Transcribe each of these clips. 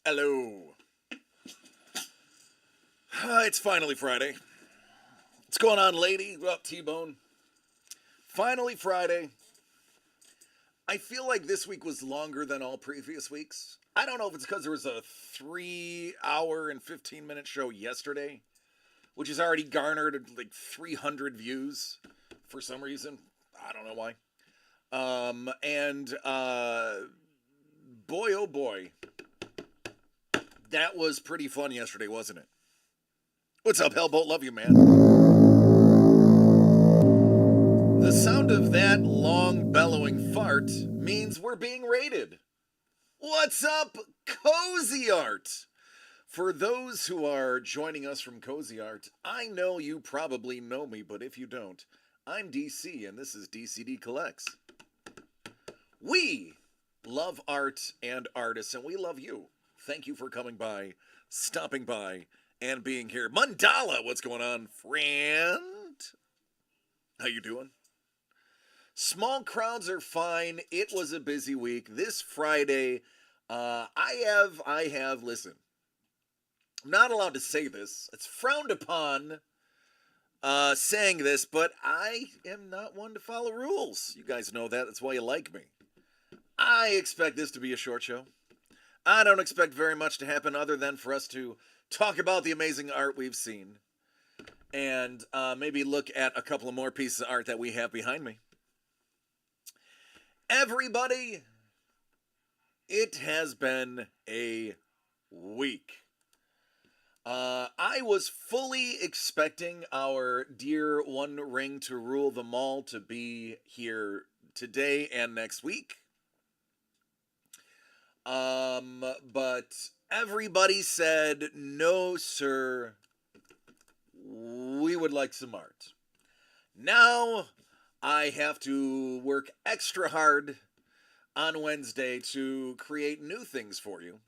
Hello. It's finally Friday. What's going on, lady? What up, T-Bone? Finally Friday. I feel like this week was longer than all previous weeks. I don't know if it's because there was a 3 hour and 15-minute show yesterday, which has already garnered like 300 views for some reason. I don't know why. And boy, oh boy, that was pretty fun yesterday, wasn't it? What's up, Hellbolt? Love you, man. The sound of that long bellowing fart means we're being raided. What's up, Cozy Art? For those who are joining us from Cozy Art, I know you probably know me, but if you don't, I'm DC and this is DCD Collects. We love art and artists, and we love you. Thank you for coming by, stopping by, and being here. Mandala, what's going on, friend? How you doing? Small crowds are fine. It was a busy week. This Friday, listen, I'm not allowed to say this. It's frowned upon saying this, but I am not one to follow rules. You guys know that. That's why you like me. I expect this to be a short show. I don't expect very much to happen other than for us to talk about the amazing art we've seen and maybe look at a couple of more pieces of art that we have behind me. Everybody, it has been a week. I was fully expecting our dear One Ring to Rule them all to be here today and next week. But everybody said, no, sir, we would like some art. Now, I have to work extra hard on Wednesday to create new things for you.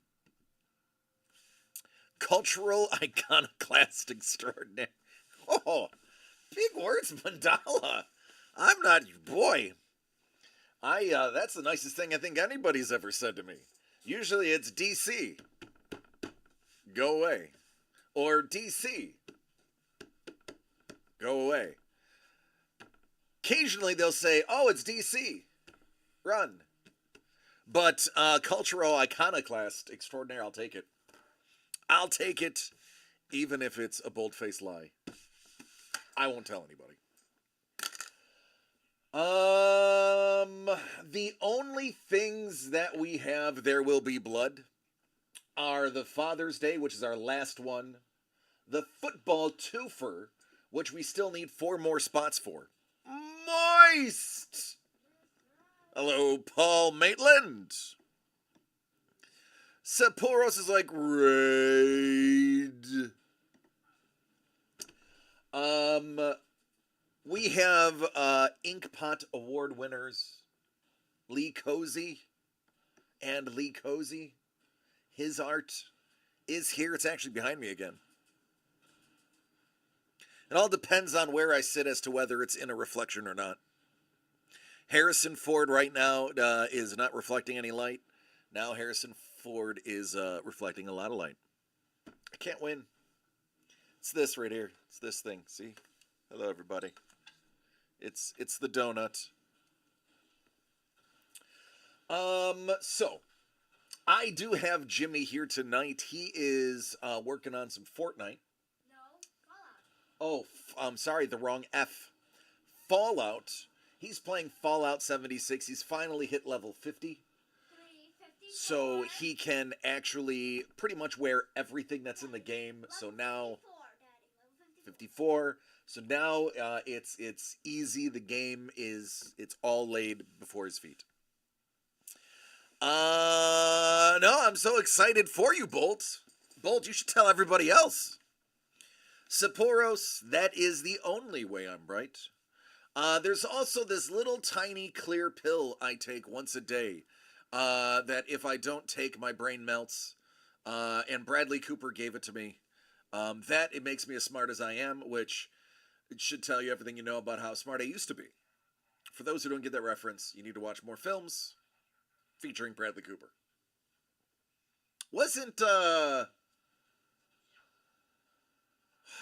Cultural iconoclast extraordinaire. Oh, big words, Mandala. I'm not, boy. That's the nicest thing I think anybody's ever said to me. Usually it's DC. Go away. Or DC. Go away. Occasionally they'll say, oh, it's DC. Run. But cultural iconoclast extraordinaire, I'll take it. I'll take it, even if it's a bold-faced lie. I won't tell anybody. The only things that we have There Will Be Blood are the Father's Day, which is our last one, the football twofer, which we still need 4 more spots for. Moist! Hello, Paul Maitland. Saporos is like, raid. We have Inkpot Award winners Lee Cozy and Lee Cozy. His art is here. It's actually behind me again. It all depends on where I sit as to whether it's in a reflection or not. Harrison Ford right now is not reflecting any light. Now Harrison Ford is reflecting a lot of light. I can't win. It's this right here. It's this thing. See? Hello, everybody. It's the donut. So I do have Jimmy here tonight. He is working on some Fortnite. No, Fallout. Oh, I'm sorry, the wrong F. Fallout. He's playing Fallout 76. He's finally hit level 50. 354. So he can actually pretty much wear everything that's in the game. So now 54. So now it's easy. The game it's all laid before his feet. No, I'm so excited for you, Bolt. Bolt, you should tell everybody else. Saporos, that is the only way I'm bright. There's also this little tiny clear pill I take once a day. That if I don't take, my brain melts. And Bradley Cooper gave it to me. That it makes me as smart as I am, which it should tell you everything you know about how smart I used to be. For those who don't get that reference, you need to watch more films featuring Bradley Cooper. Wasn't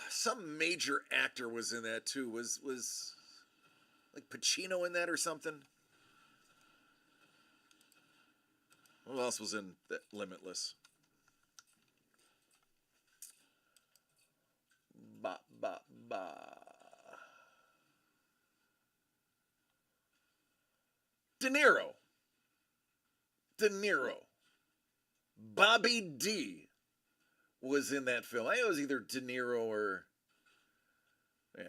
some major actor was in that too? Was like Pacino in that or something? Who else was in that Limitless? Ba ba ba. De Niro. De Niro. Bobby D was in that film. I think it was either De Niro or yeah.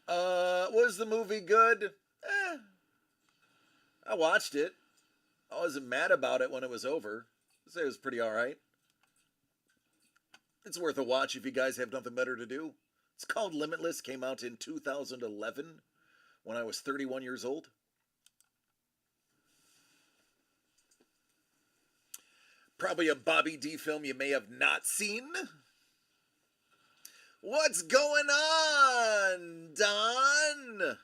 Was the movie good? I watched it. I wasn't mad about it when it was over. I'd say it was pretty alright. It's worth a watch if you guys have nothing better to do. It's called Limitless, came out in 2011 when I was 31 years old. Probably a Bobby D film you may have not seen. What's going on, Don?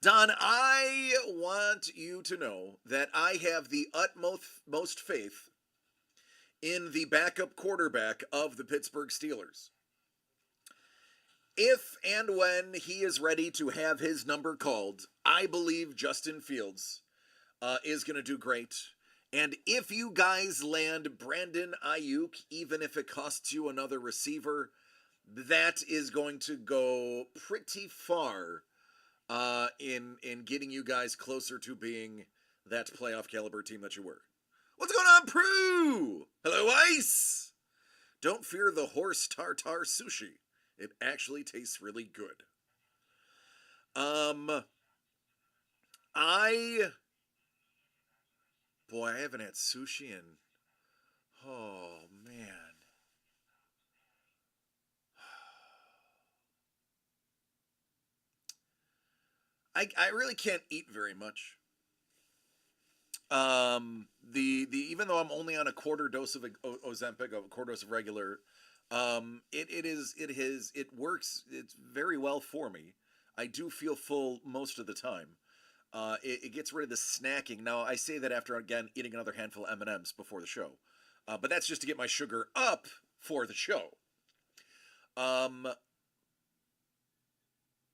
Don, I want you to know that I have the utmost faith in the backup quarterback of the Pittsburgh Steelers. If and when he is ready to have his number called, I believe Justin Fields is going to do great. And if you guys land Brandon Ayuk, even if it costs you another receiver, that is going to go pretty far in getting you guys closer to being that playoff caliber team that you were. What's going on, Prue? Hello, Ice. Don't fear the horse tartar sushi. It actually tastes really good. I haven't had sushi in, oh man. I really can't eat very much. The even though I'm only on a quarter dose of Ozempic, a quarter dose of regular, it works. It's very well for me. I do feel full most of the time. It gets rid of the snacking. Now I say that after again eating another handful of M&Ms before the show, but that's just to get my sugar up for the show.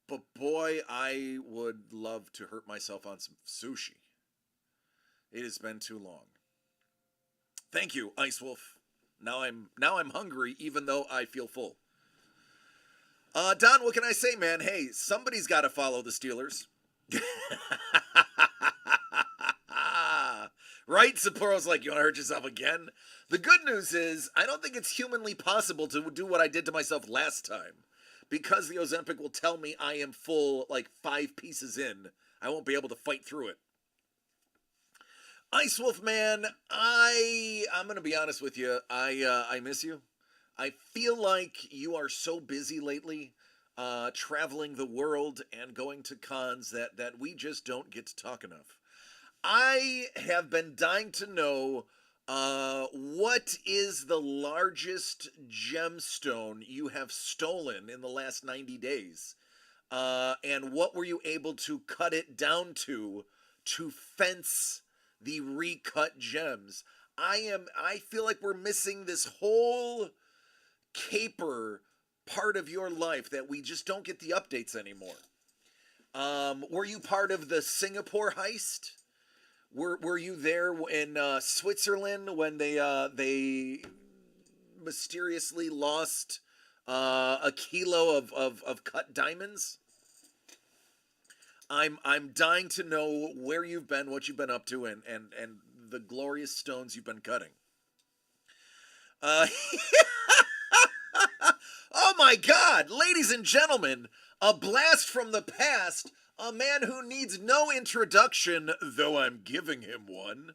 But boy, I would love to hurt myself on some sushi. It has been too long. Thank you, Ice Wolf. Now I'm hungry, even though I feel full. Don, what can I say, man? Hey, somebody's got to follow the Steelers. Right? Sapporo's like, you want to hurt yourself again? The good news is, I don't think it's humanly possible to do what I did to myself last time. Because the Ozempic will tell me I am full, like 5 pieces in, I won't be able to fight through it. Ice Wolf man, I'm gonna be honest with you. I miss you. I feel like you are so busy lately, traveling the world and going to cons that we just don't get to talk enough. I have been dying to know what is the largest gemstone you have stolen in the last 90 days? And what were you able to cut it down to fence the recut gems? I feel like we're missing this whole caper part of your life that we just don't get the updates anymore. Were you part of the Singapore heist? Were you there in Switzerland when they mysteriously lost a kilo of cut diamonds? I'm dying to know where you've been, what you've been up to, and the glorious stones you've been cutting. Oh my God, ladies and gentlemen, a blast from the past. A man who needs no introduction, though I'm giving him one.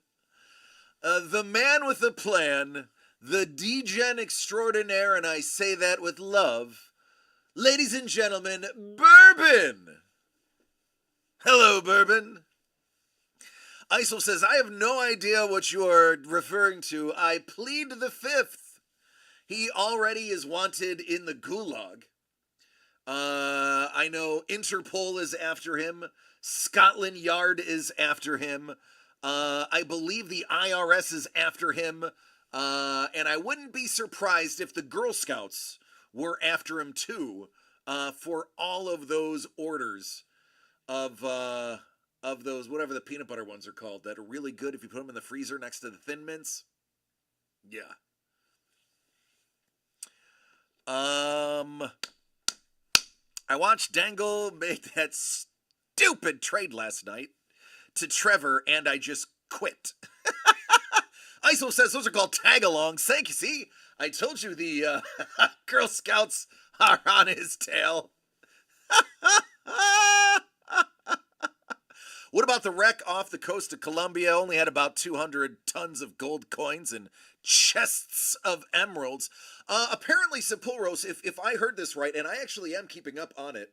The man with a plan, the degen extraordinaire, and I say that with love. Ladies and gentlemen, Bourbon! Hello, Bourbon. Isel says, I have no idea what you are referring to. I plead the fifth. He already is wanted in the gulag. I know Interpol is after him. Scotland Yard is after him. I believe the IRS is after him, and I wouldn't be surprised if the Girl Scouts were after him too, for all of those orders of those whatever the peanut butter ones are called that are really good if you put them in the freezer next to the Thin Mints. Yeah. I watched Dangle make that stupid trade last night to Trevor, and I just quit. ISO says those are called tag-alongs. Thank you. See, I told you the Girl Scouts are on his tail. What about the wreck off the coast of Colombia? Only had about 200 tons of gold coins and chests of emeralds. Apparently, Sepulros, if I heard this right, and I actually am keeping up on it,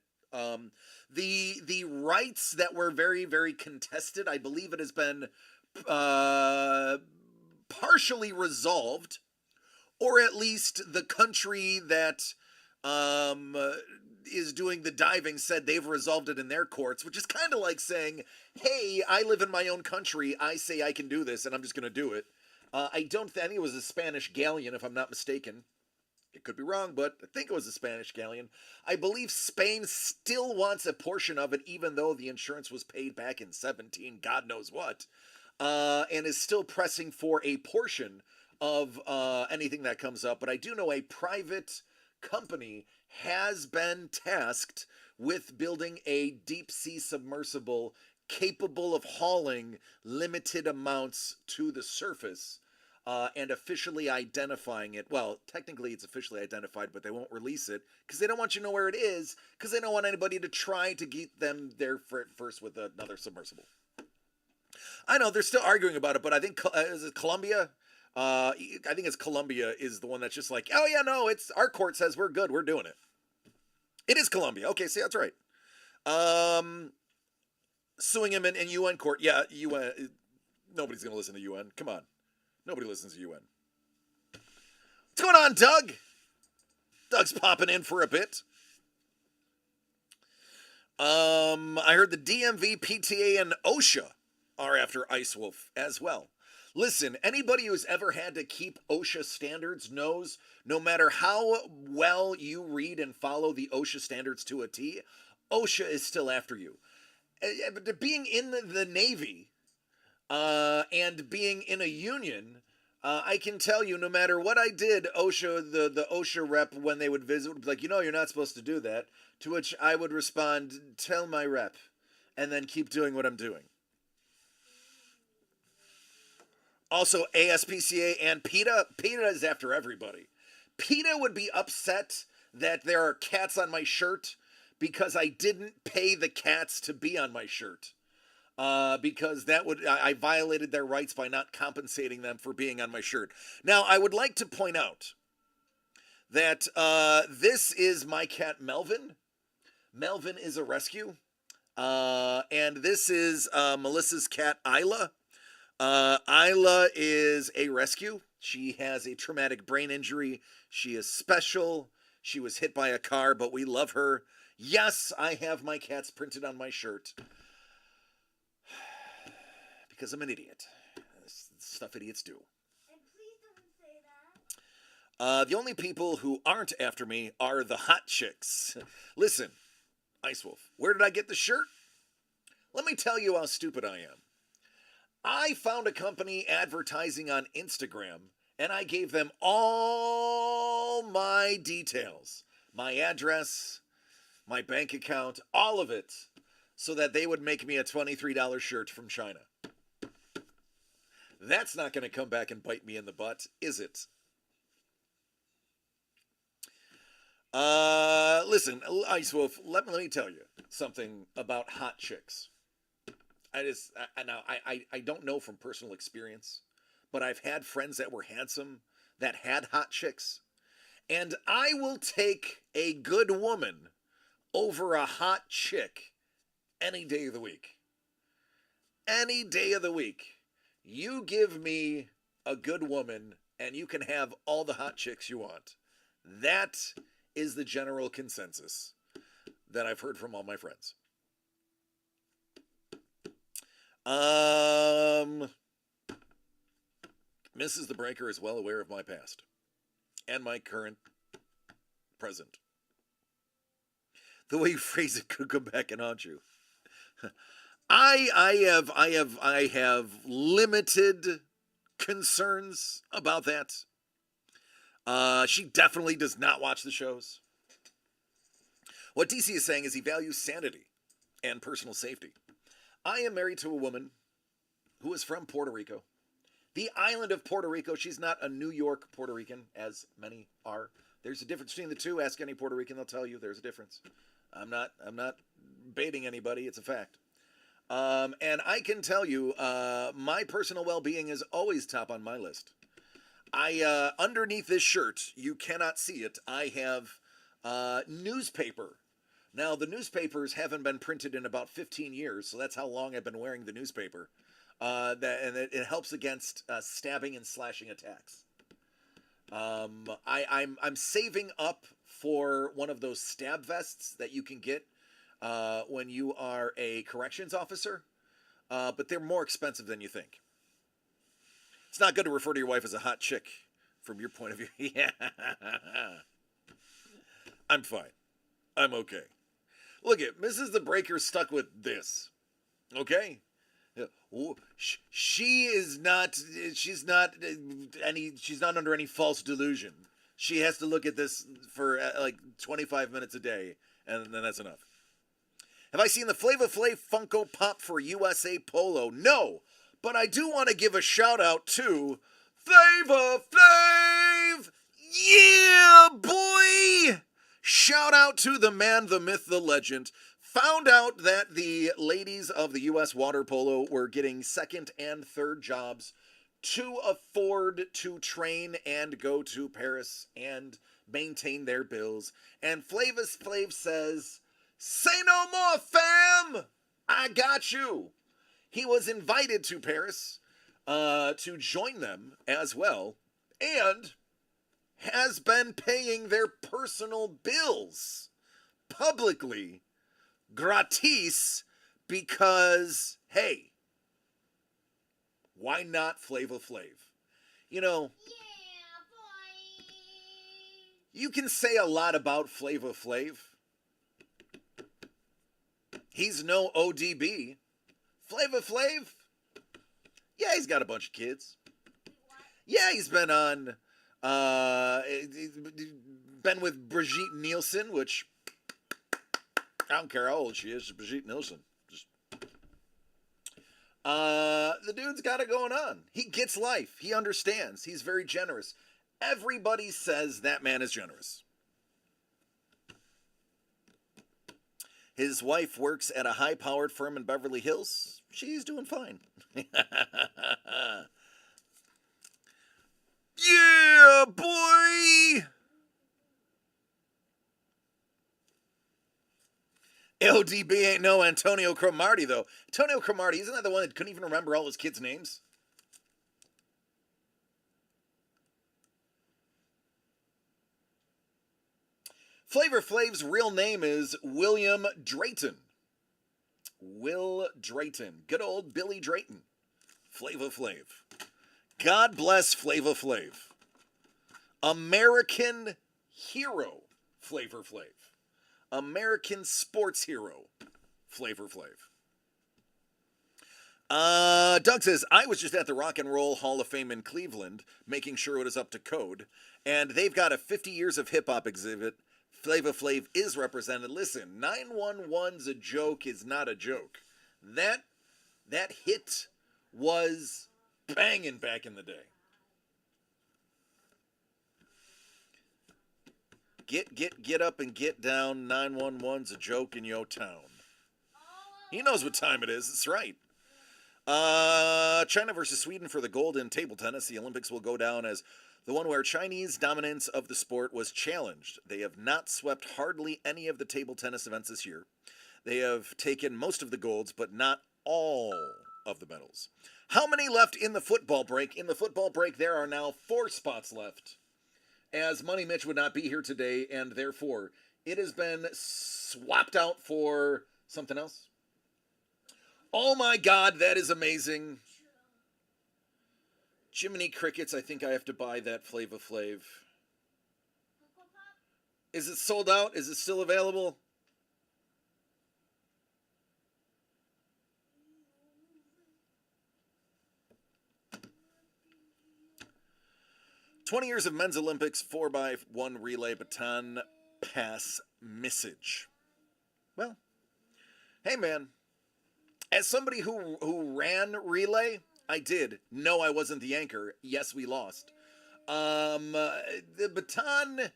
the rights that were very, very contested, I believe it has been partially resolved, or at least the country that is doing the diving said they've resolved it in their courts, which is kind of like saying, hey, I live in my own country, I say I can do this, and I'm just going to do it. I think it was a Spanish galleon, if I'm not mistaken. It could be wrong, but I think it was a Spanish galleon. I believe Spain still wants a portion of it, even though the insurance was paid back in 17, God knows what, and is still pressing for a portion of anything that comes up. But I do know a private company has been tasked with building a deep sea submersible capable of hauling limited amounts to the surface, and officially identifying it. Well, technically it's officially identified, but they won't release it because they don't want you to know where it is, because they don't want anybody to try to get them there first with another submersible. I know they're still arguing about it, but I think is it Colombia? I think it's Colombia is the one that's just like, oh yeah, no, it's our court says we're good, we're doing it. It is Colombia. Okay, see, that's right. Suing him in UN court. Yeah, UN. Nobody's gonna listen to UN. Come on, nobody listens to UN. What's going on, Doug? Doug's popping in for a bit. I heard the DMV, PTA, and OSHA are after Ice Wolf as well. Listen, anybody who's ever had to keep OSHA standards knows no matter how well you read and follow the OSHA standards to a T, OSHA is still after you. Being in the Navy and being in a union, I can tell you no matter what I did, OSHA, the OSHA rep, when they would visit, would be like, you're not supposed to do that. To which I would respond, tell my rep, and then keep doing what I'm doing. Also, ASPCA and PETA. PETA is after everybody. PETA would be upset that there are cats on my shirt because I didn't pay the cats to be on my shirt. Because I violated their rights by not compensating them for being on my shirt. Now, I would like to point out that this is my cat Melvin. Melvin is a rescue. And this is Melissa's cat Isla. Isla is a rescue. She has a traumatic brain injury. She is special. She was hit by a car, but we love her. Yes, I have my cats printed on my shirt. Because I'm an idiot. That's stuff idiots do. And please don't say that. The only people who aren't after me are the hot chicks. Listen, Ice Wolf, where did I get the shirt? Let me tell you how stupid I am. I found a company advertising on Instagram, and I gave them all my details, my address, my bank account, all of it, so that they would make me a $23 shirt from China. That's not going to come back and bite me in the butt, is it? Listen, Ice Wolf, let me tell you something about hot chicks. I don't know from personal experience, but I've had friends that were handsome that had hot chicks, and I will take a good woman over a hot chick any day of the week. Any day of the week. You give me a good woman and you can have all the hot chicks you want. That is the general consensus that I've heard from all my friends. Um, Mrs. The Breaker is well aware of my past and my current present. The way you phrase it could come back and haunt you. I have limited concerns about that. She definitely does not watch the shows. What DC is saying is he values sanity and personal safety. I am married to a woman who is from Puerto Rico, the island of Puerto Rico. She's not a New York Puerto Rican, as many are. There's a difference between the two. Ask any Puerto Rican, they'll tell you there's a difference. I'm not baiting anybody. It's a fact. And I can tell you, my personal well-being is always top on my list. I underneath this shirt, you cannot see it, I have newspaper. Now, the newspapers haven't been printed in about 15 years, so that's how long I've been wearing the newspaper. And it helps against stabbing and slashing attacks. I'm saving up for one of those stab vests that you can get when you are a corrections officer, but they're more expensive than you think. It's not good to refer to your wife as a hot chick from your point of view. Yeah. I'm fine. I'm okay. Look at Mrs. The Breaker stuck with this. Okay? She's not under any false delusion. She has to look at this for like 25 minutes a day, and then that's enough. Have I seen the Flava Flav Funko Pop for USA Polo? No, but I do want to give a shout out to Flava Flav. Yeah, boy! Shout out to the man, the myth, the legend. Found out that the ladies of the U.S. water polo were getting second and third jobs to afford to train and go to Paris and maintain their bills. And Flavis Flav says, "Say no more, fam! I got you." He was invited to Paris to join them as well, and has been paying their personal bills publicly, gratis, because, hey, why not Flava Flav? You know, Yeah, boy. you can say a lot about Flava Flav. He's no ODB. Flava Flav, yeah, he's got a bunch of kids. Yeah, he's been on, been with Brigitte Nielsen, which, I don't care how old she is, Brigitte Nielsen. The dude's got it going on. He gets life. He understands. He's very generous. Everybody says that man is generous. His wife works at a high-powered firm in Beverly Hills. She's doing fine. Yeah, boy! LDB ain't no Antonio Cromartie, though. Antonio Cromartie, isn't that the one that couldn't even remember all his kids' names? Flavor Flav's real name is William Drayton. Will Drayton. Good old Billy Drayton. Flava Flav. God bless Flava Flav. American hero, Flavor Flav. American sports hero, Flavor Flav. Doug says, I was just at the Rock and Roll Hall of Fame in Cleveland, making sure it was up to code, and they've got a 50 years of hip-hop exhibit. Flava Flav is represented. Listen, 911's a joke is not a joke. That hit was banging back in the day. Get up and get down. 911's a joke in your town. He knows what time it is. That's right. China versus Sweden for the gold in table tennis. The Olympics will go down as the one where Chinese dominance of the sport was challenged. They have not swept hardly any of the table tennis events this year. They have taken most of the golds, but not all of the medals. How many left in the football break? In the football break, there are now 4 spots left, as Money Mitch would not be here today, and therefore it has been swapped out for something else. Oh my God, that is amazing. Jiminy Crickets, I think I have to buy that Flava Flav. Cocoa Pop? Is it sold out? Is it still available? "20 years of men's Olympics 4x1 relay baton pass message." Well, hey man, as somebody who ran relay, I did. No, I wasn't the anchor. Yes, we lost. The baton,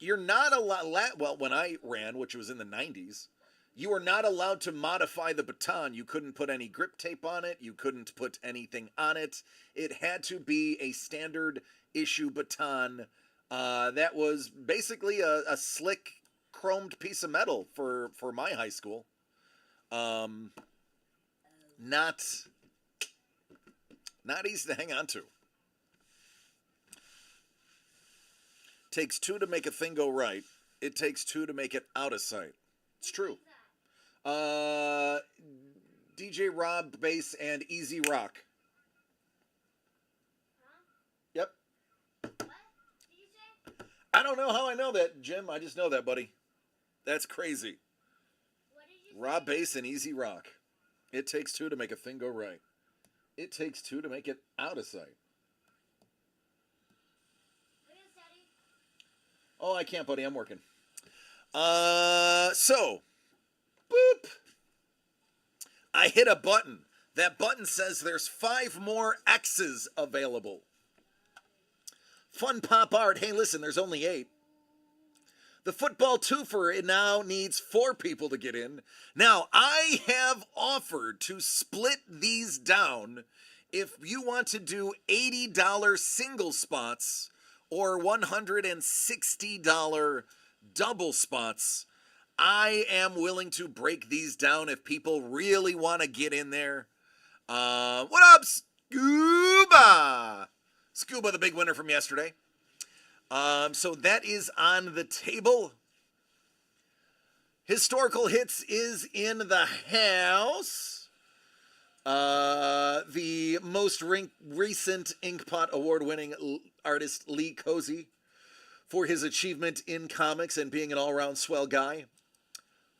you're not allowed. Well, when I ran, which was in the 90s, you were not allowed to modify the baton. You couldn't put any grip tape on it. You couldn't put anything on it. It had to be a standard issue baton. That was basically a slick chromed piece of metal for my high school. Not easy to hang on to. Takes two to make a thing go right. It takes two to make it out of sight. It's true. DJ Rob Bass and Easy Rock. Yep. What? DJ? I don't know how I know that, Jim. I just know that, buddy. That's crazy. What did you Rob say? Bass and Easy Rock. It takes two to make a thing go right. It takes two to make it out of sight. What is Daddy? Oh, I can't, buddy. I'm working. So, boop. I hit a button. That button says there's 5 more X's available. Fun pop art. Hey, listen, there's only 8. The football twofer, it now needs 4 people to get in. Now, I have offered to split these down if you want to do $80 single spots or $160 double spots. I am willing to break these down if people really want to get in there. What up, Scuba? Scuba, the big winner from yesterday. So that is on the table. Historical Hits is in the house. The most recent Inkpot award-winning artist Lee Cozy for his achievement in comics and being an all-around swell guy.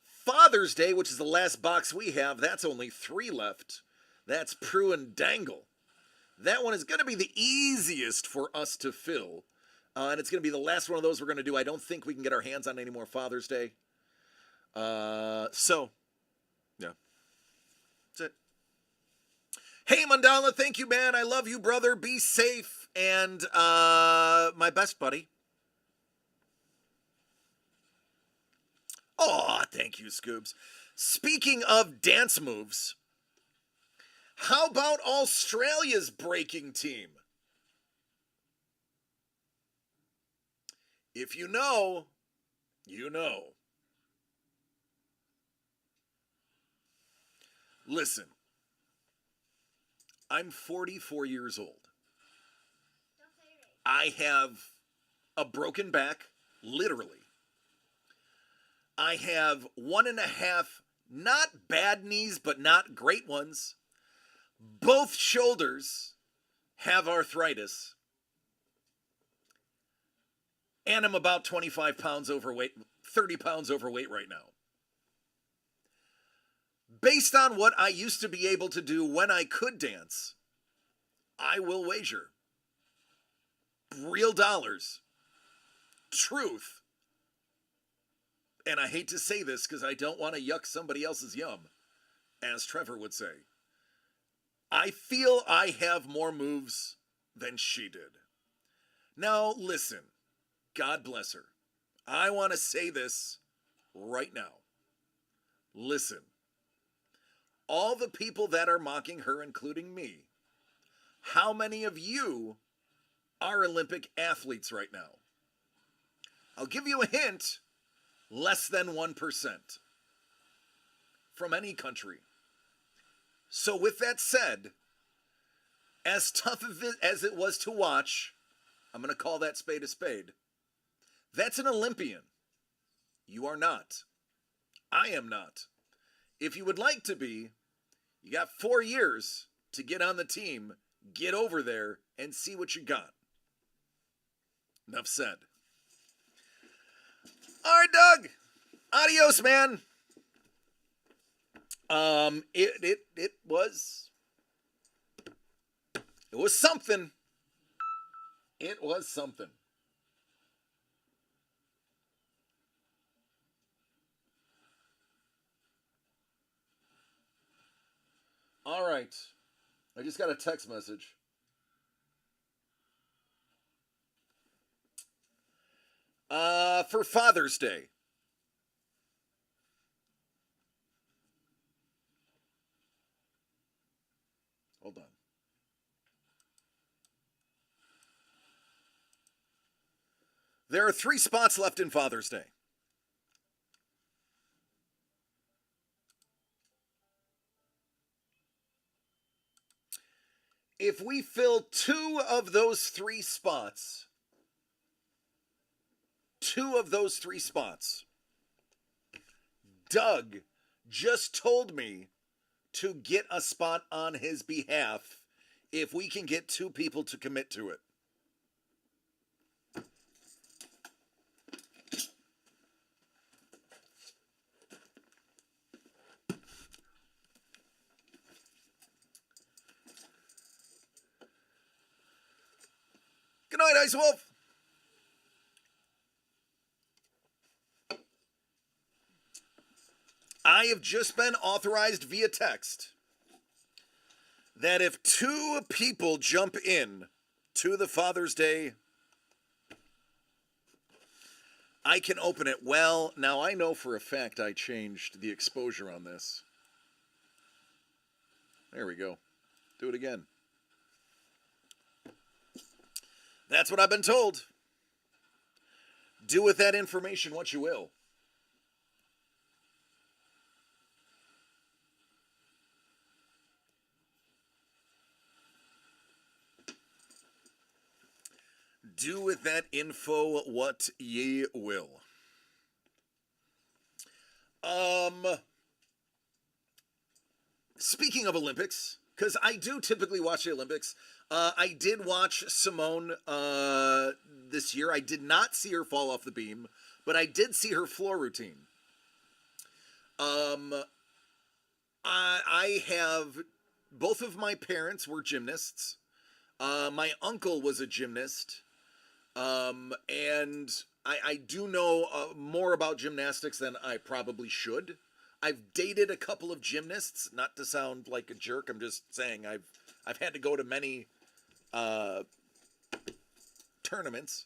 Father's Day, which is the last box we have, that's only 3 left. That's Prue and Dangle. That one is going to be the easiest for us to fill. And it's going to be the last one of those we're going to do. I don't think we can get our hands on any more Father's Day. So, yeah. That's it. Hey, Mandala, thank you, man. I love you, brother. Be safe. And my best buddy. Oh, thank you, Scoobs. Speaking of dance moves, how about Australia's breaking team? If you know, you know. Listen, I'm 44 years old. Don't say your age. I have a broken back, literally. I have 1.5, not bad knees, but not great ones. Both shoulders have arthritis. And I'm about 25 pounds overweight, 30 pounds overweight right now. Based on what I used to be able to do when I could dance, I will wager real dollars, truth, and I hate to say this because I don't want to yuck somebody else's yum, as Trevor would say. I feel I have more moves than she did. Now, listen, God bless her. I want to say this right now. Listen, all the people that are mocking her, including me, how many of you are Olympic athletes right now? I'll give you a hint. Less than 1% from any country. So with that said, as tough as it was to watch, I'm going to call that spade a spade. That's an Olympian. You are not. I am not. If you would like to be, you got 4 years to get on the team, get over there, and see what you got. Enough said. All right, Doug. Adios, man. It was something. It was something. All right. I just got a text message. For Father's Day. Hold on. There are 3 spots left in Father's Day. If we fill 2 of those 3 spots, Doug just told me to get a spot on his behalf if we can get 2 people to commit to it. Good night, Ice Wolf. I have just been authorized via text that if 2 people jump in to the Father's Day, I can open it. Well, now I know for a fact I changed the exposure on this. There we go. Do it again. That's what I've been told. Do with that information what you will. Do with that info what ye will. Speaking of Olympics, because I do typically watch the Olympics, I did watch Simone this year. I did not see her fall off the beam, but I did see her floor routine. I have, both of my parents were gymnasts. My uncle was a gymnast. And I do know more about gymnastics than I probably should. I've dated a couple of gymnasts, not to sound like a jerk. I'm just saying I've had to go to many tournaments.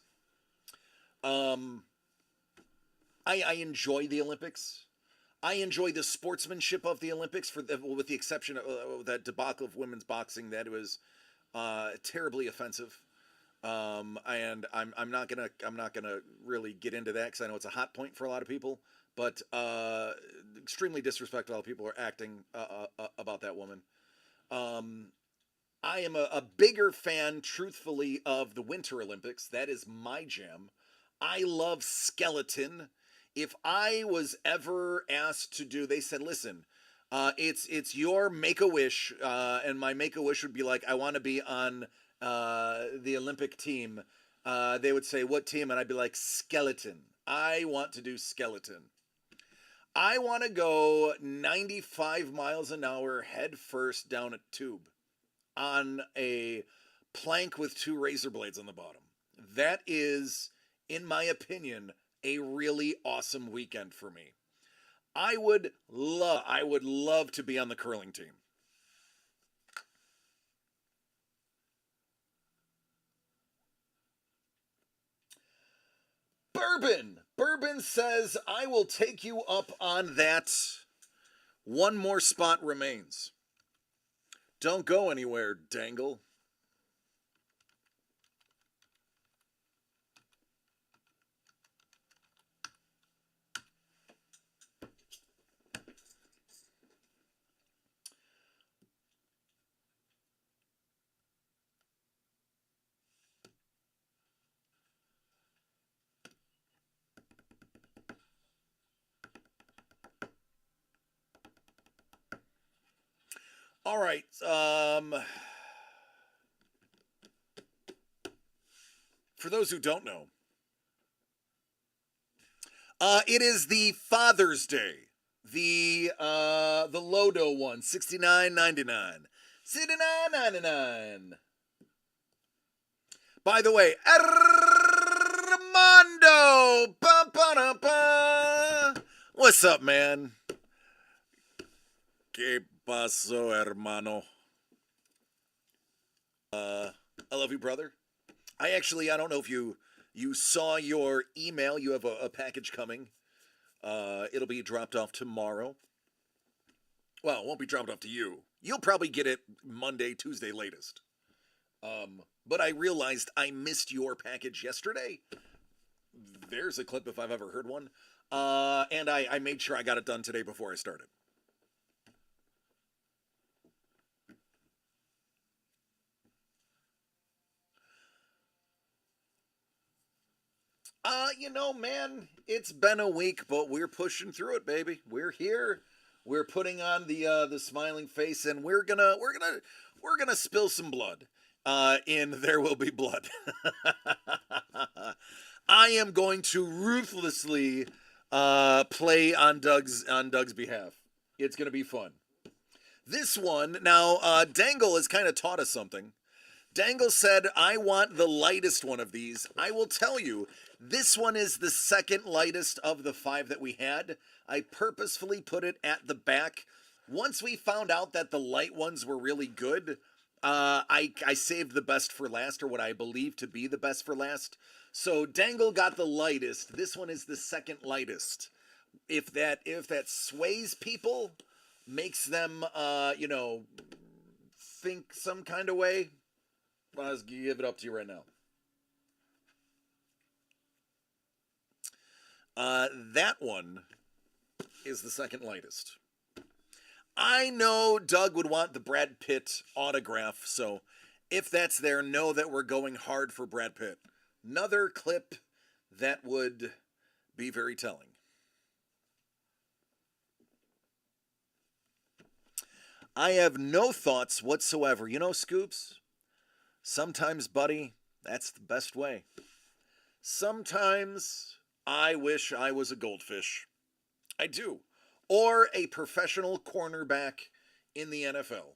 I enjoy the Olympics. I enjoy the sportsmanship of the Olympics, with the exception of that debacle of women's boxing that was terribly offensive. And I'm not gonna really get into that because I know it's a hot point for a lot of people, but extremely disrespectful how people are acting about that woman. I am a bigger fan, truthfully, of the Winter Olympics. That is my jam. I love skeleton. If I was ever asked to do, they said, listen, it's your Make-A-Wish, and my Make-A-Wish would be like, I want to be on the Olympic team. They would say, what team? And I'd be like, skeleton. I want to do skeleton. I want to go 95 miles an hour head first down a tube on a plank with 2 razor blades on the bottom. That is, in my opinion, a really awesome weekend for me. I would love to be on the curling team. Bourbon says, I will take you up on that. 1 more spot remains. Don't go anywhere, Dangle. All right. For those who don't know, it is the Father's Day. The Lodo one, $69.99. $69.99. By the way, Armando! Ba-ba-da-ba. What's up, man? ¿Qué pasó, hermano? I love you, brother. I don't know if you saw your email. You have a package coming. It'll be dropped off tomorrow. Well, it won't be dropped off to you. You'll probably get it Monday, Tuesday latest. But I realized I missed your package yesterday. There's a clip if I've ever heard one. And I made sure I got it done today before I started. Man, it's been a week, but we're pushing through it, baby. We're here. We're putting on the smiling face, and we're gonna spill some blood. In There Will Be Blood. I am going to ruthlessly play on Doug's behalf. It's gonna be fun. This one now, Dangle has kind of taught us something. Dangle said, I want the lightest one of these. I will tell you, this one is the second lightest of the 5 that we had. I purposefully put it at the back. Once we found out that the light ones were really good, I saved the best for last, or what I believe to be the best for last. So Dangle got the lightest. This one is the second lightest. If that sways people, makes them, think some kind of way, I'll just give it up to you right now. That one is the second lightest. I know Doug would want the Brad Pitt autograph, so if that's there, know that we're going hard for Brad Pitt. Another clip that would be very telling. I have no thoughts whatsoever. You know, Scoops, sometimes, buddy, that's the best way. Sometimes I wish I was a goldfish. I do. Or a professional cornerback in the NFL.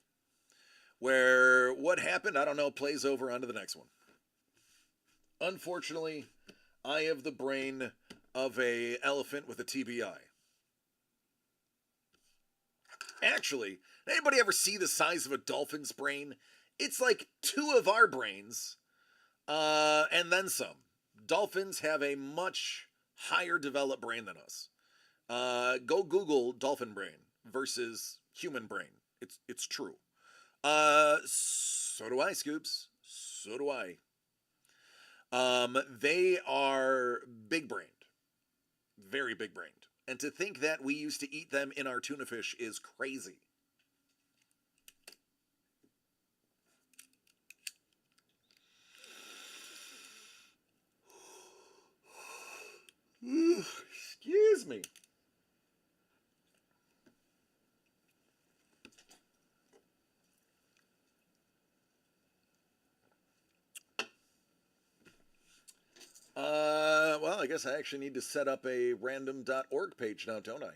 Where what happened, I don't know, plays over onto the next one. Unfortunately, I have the brain of an elephant with a TBI. Actually, anybody ever see the size of a dolphin's brain? It's like 2 of our brains, and then some. Dolphins have a much higher developed brain than us. Go Google dolphin brain versus human brain. It's true. So do I, Scoops. So do I. They are big brained. Very big brained. And to think that we used to eat them in our tuna fish is crazy. Excuse me. Well, I guess I actually need to set up a random.org page now, don't I?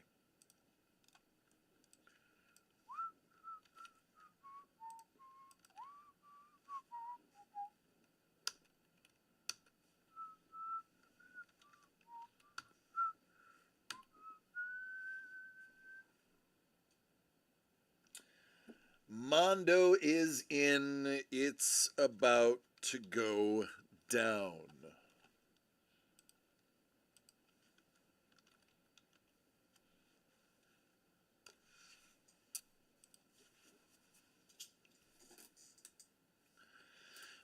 Mondo is in. It's about to go down.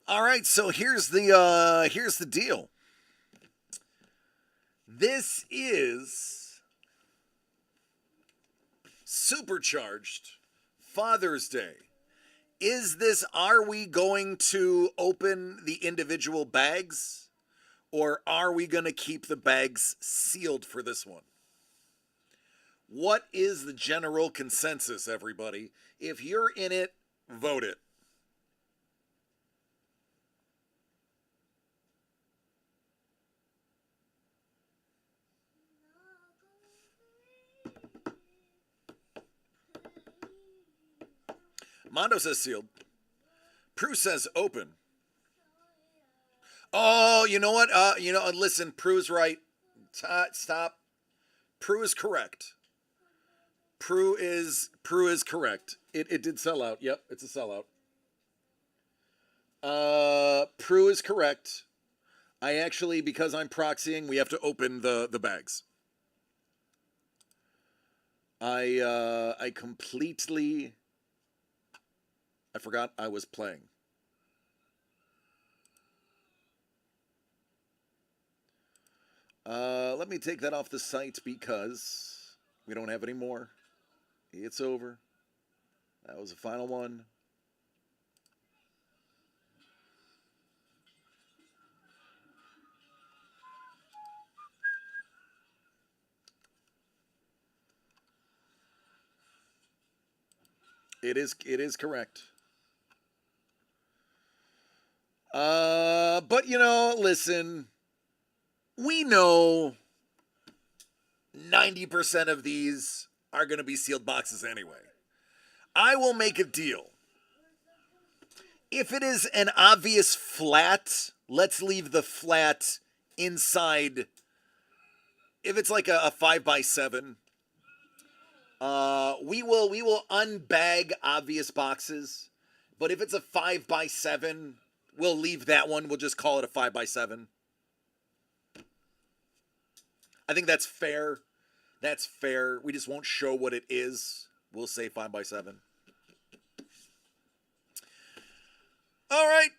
All right, so here's the deal. This is supercharged Father's Day. Are we going to open the individual bags, or are we going to keep the bags sealed for this one? What is the general consensus, everybody? If you're in it, vote it. Mondo says sealed. Prue says open. Oh, you know what? Listen, Prue's right. Stop. Prue is correct. Prue is correct. It did sell out. Yep, it's a sellout. Prue is correct. I actually, because I'm proxying, we have to open the bags. I completely, I forgot I was playing. Let me take that off the site because we don't have any more. It's over. That was the final one. It is correct. But listen, we know 90% of these are going to be sealed boxes anyway. I will make a deal. If it is an obvious flat, let's leave the flat inside. If it's like a 5x7, we will unbag obvious boxes. But if it's a 5x7, we'll leave that one. We'll just call it a 5x7. I think that's fair. That's fair. We just won't show what it is. We'll say 5x7. All right.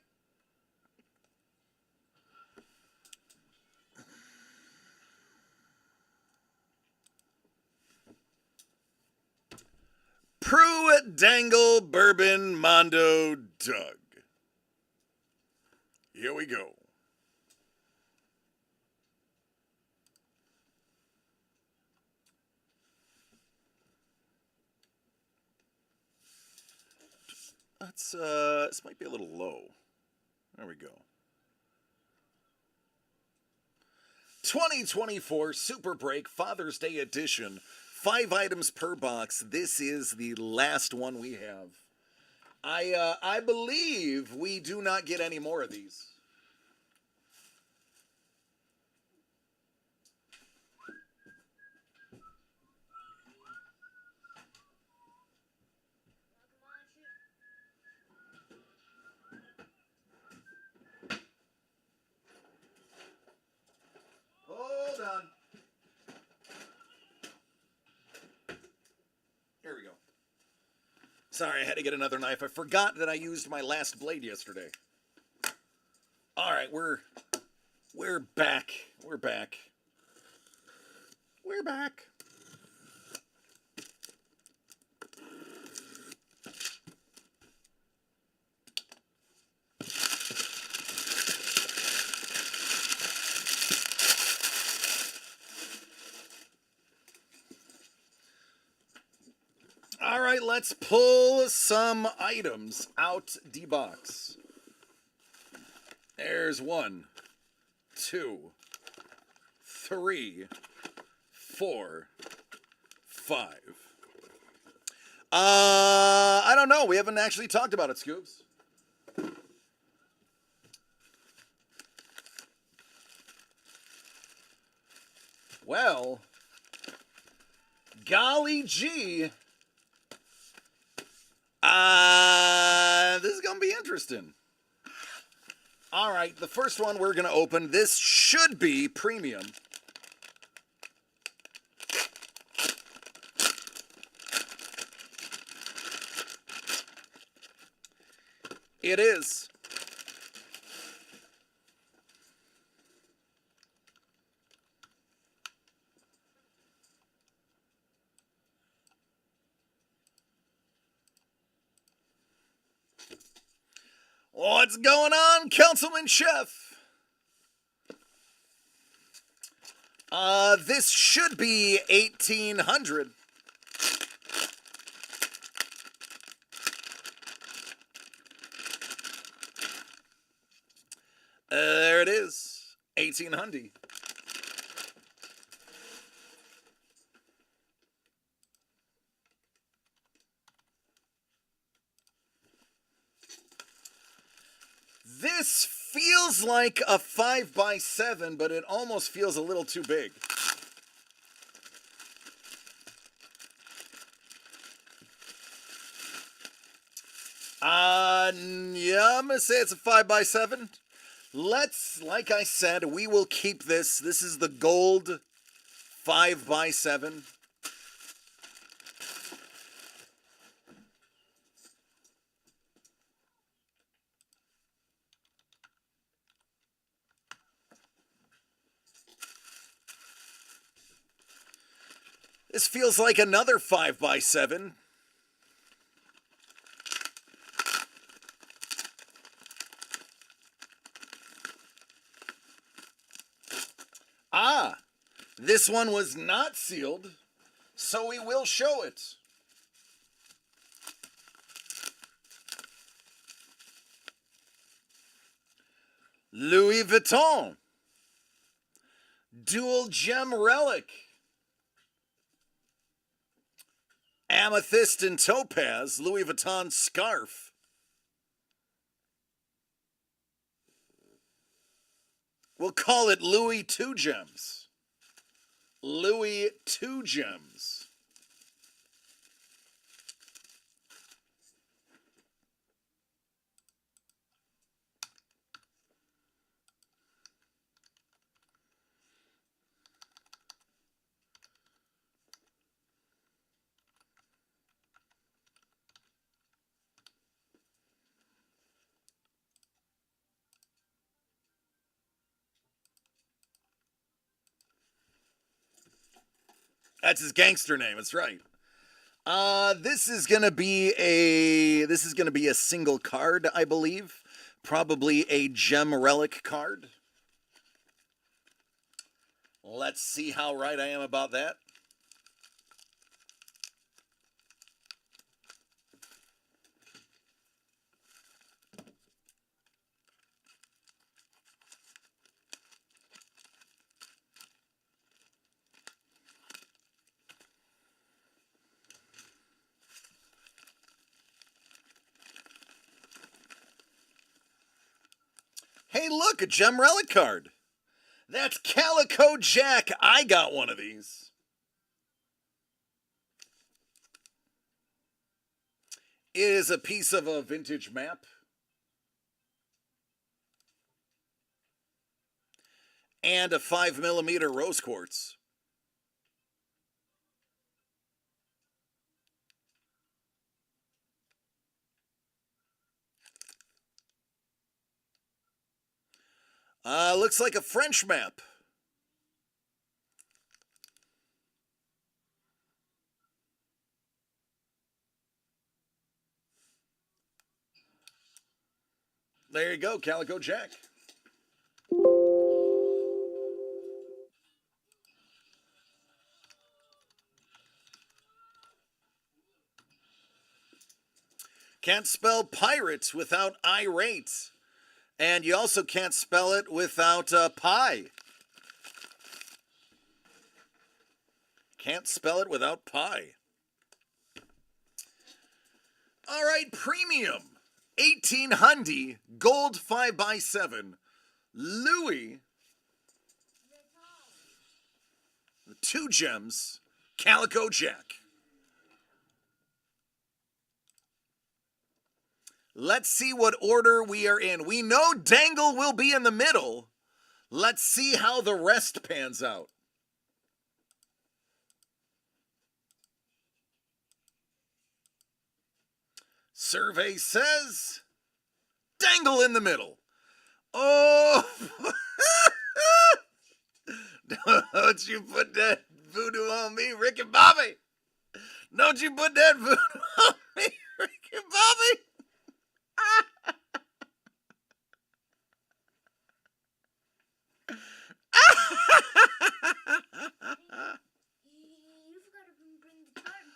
Prue, Dangle, Bourbon, Mondo, Doug. Here we go. This might be a little low. There we go. 2024 Super Break Father's Day Edition. 5 items per box. This is the last one we have. I believe we do not get any more of these. Hold on. Here we go. Sorry, I had to get another knife. I forgot that I used my last blade yesterday. All right, we're back. We're back. We're back. All right, let's pull some items out the box. There's 1, 2, 3, 4, 5. I don't know. We haven't actually talked about it, Scoops. Well, golly gee. This is going to be interesting. All right, the first one we're going to open, this should be premium. It is. What's going on, Councilman Chef? This should be 1800. There it is. 1800. This feels like a 5x7, but it almost feels a little too big. Yeah, I'm going to say it's a 5x7. Let's, like I said, we will keep this. This is the gold 5x7. This feels like another 5x7. Ah, this one was not sealed, so we will show it. Louis Vuitton. Dual gem relic. Amethyst and topaz, Louis Vuitton scarf. We'll call it Louis Two Gems. Louis Two Gems. That's his gangster name. That's right. This is gonna be a single card, I believe. Probably a gem relic card. Let's see how right I am about that. Hey, look, a gem relic card. That's Calico Jack. I got one of these. It is a piece of a vintage map. And a 5mm rose quartz. Looks like a French map. There you go, Calico Jack. Can't spell pirates without irate. And you also can't spell it without pie. Can't spell it without pie. All right, premium. 1800 gold 5x7. Louis. Two gems. Calico Jack. Let's see what order we are in. We know Dangle will be in the middle. Let's see how the rest pans out. Survey says Dangle in the middle. Oh, don't you put that voodoo on me, Rick and Bobby. Don't you put that voodoo on me, Rick and Bobby. You forgot to bring the charger.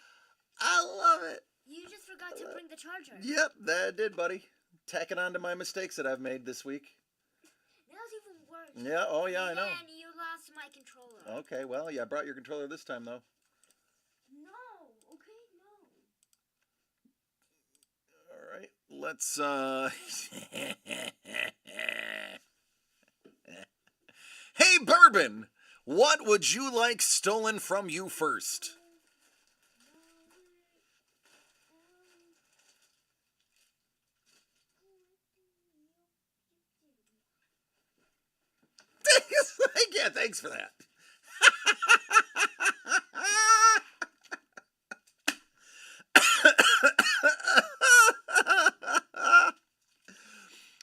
I love it. You just forgot to bring the charger. Yep, that did, buddy. Tacking on to my mistakes that I've made this week. Yeah, oh yeah, I know. And you lost my controller. Okay, well, yeah, I brought your controller this time, though. No, okay, no. All right, let's, Hey, Bourbon! What would you like stolen from you first? Yeah, thanks for that.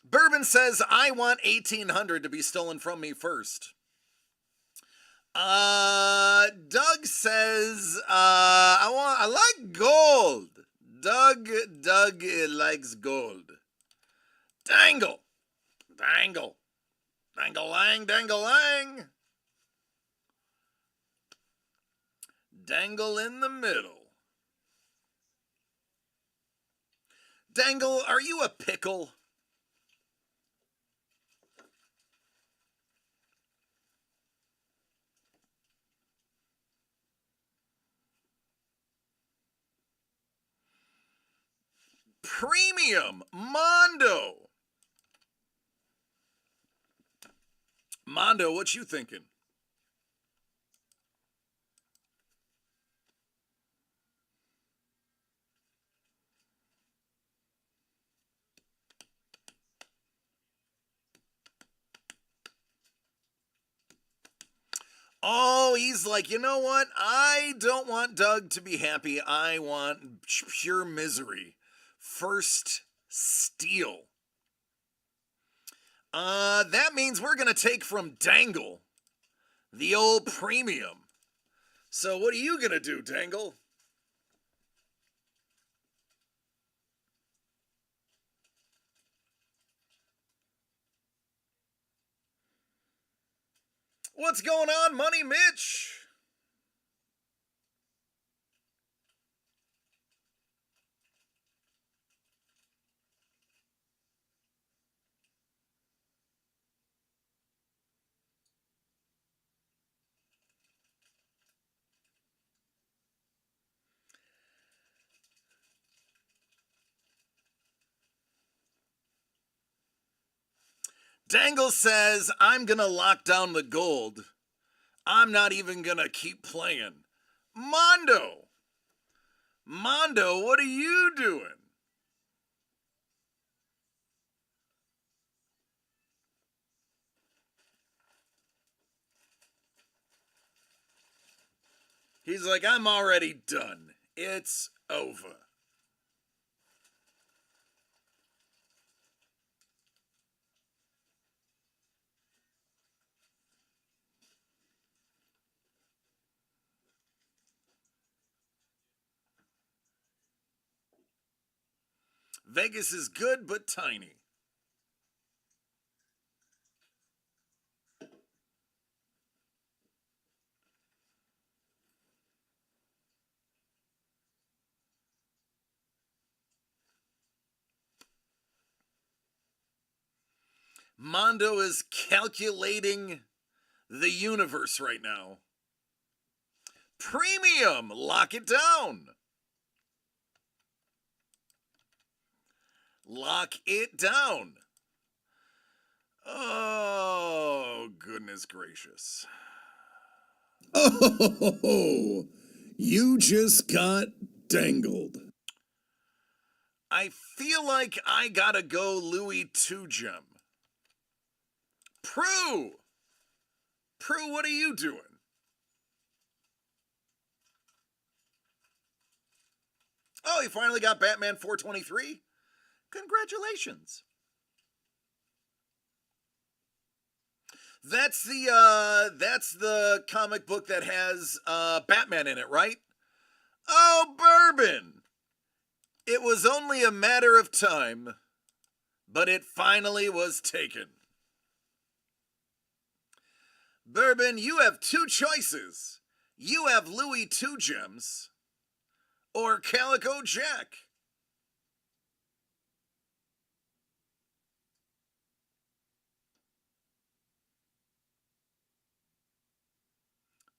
Bourbon says, I want 1800 to be stolen from me first. Doug says, I like gold. Doug likes gold. Dangle. Dangle. Dangle-lang, dangle-lang. Dangle in the middle. Dangle, are you a pickle? Premium Mondo. Mondo, what you thinking? Oh, he's like, you know what? I don't want Doug to be happy. I want pure misery. First steal. That means we're going to take from Dangle, the old premium. So what are you going to do, Dangle? What's going on, Money Mitch? Dangle says, I'm going to lock down the gold. I'm not even going to keep playing. Mondo! Mondo, what are you doing? He's like, I'm already done. It's over. Vegas is good but tiny. Mondo is calculating the universe right now. Premium, lock it down. Lock it down. Oh, goodness gracious. Oh, you just got dangled. I feel like I gotta go Louis 2 Gem. Prue! Prue, what are you doing? Oh, you finally got Batman 423? Congratulations. That's the comic book that has Batman in it, right? Oh, Bourbon! It was only a matter of time, but it finally was taken. Bourbon, you have two choices. You have Louis 2 Gems or Calico Jack.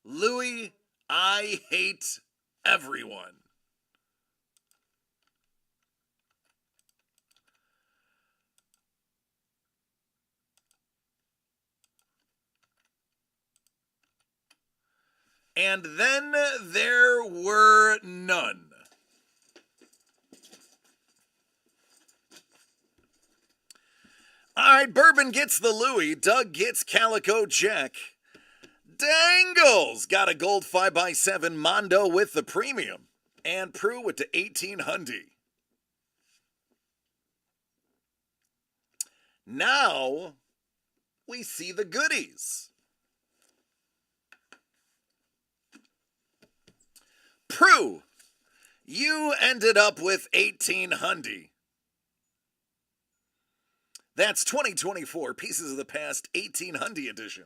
Louis, I hate everyone. And then there were none. All right, Bourbon gets the Louis. Doug gets Calico Jack. Dangles got a gold 5x7 Mondo with the premium. And Prue with the 1800. Now we see the goodies. Prue, you ended up with 1800. That's 2024 Pieces of the Past 1800 edition.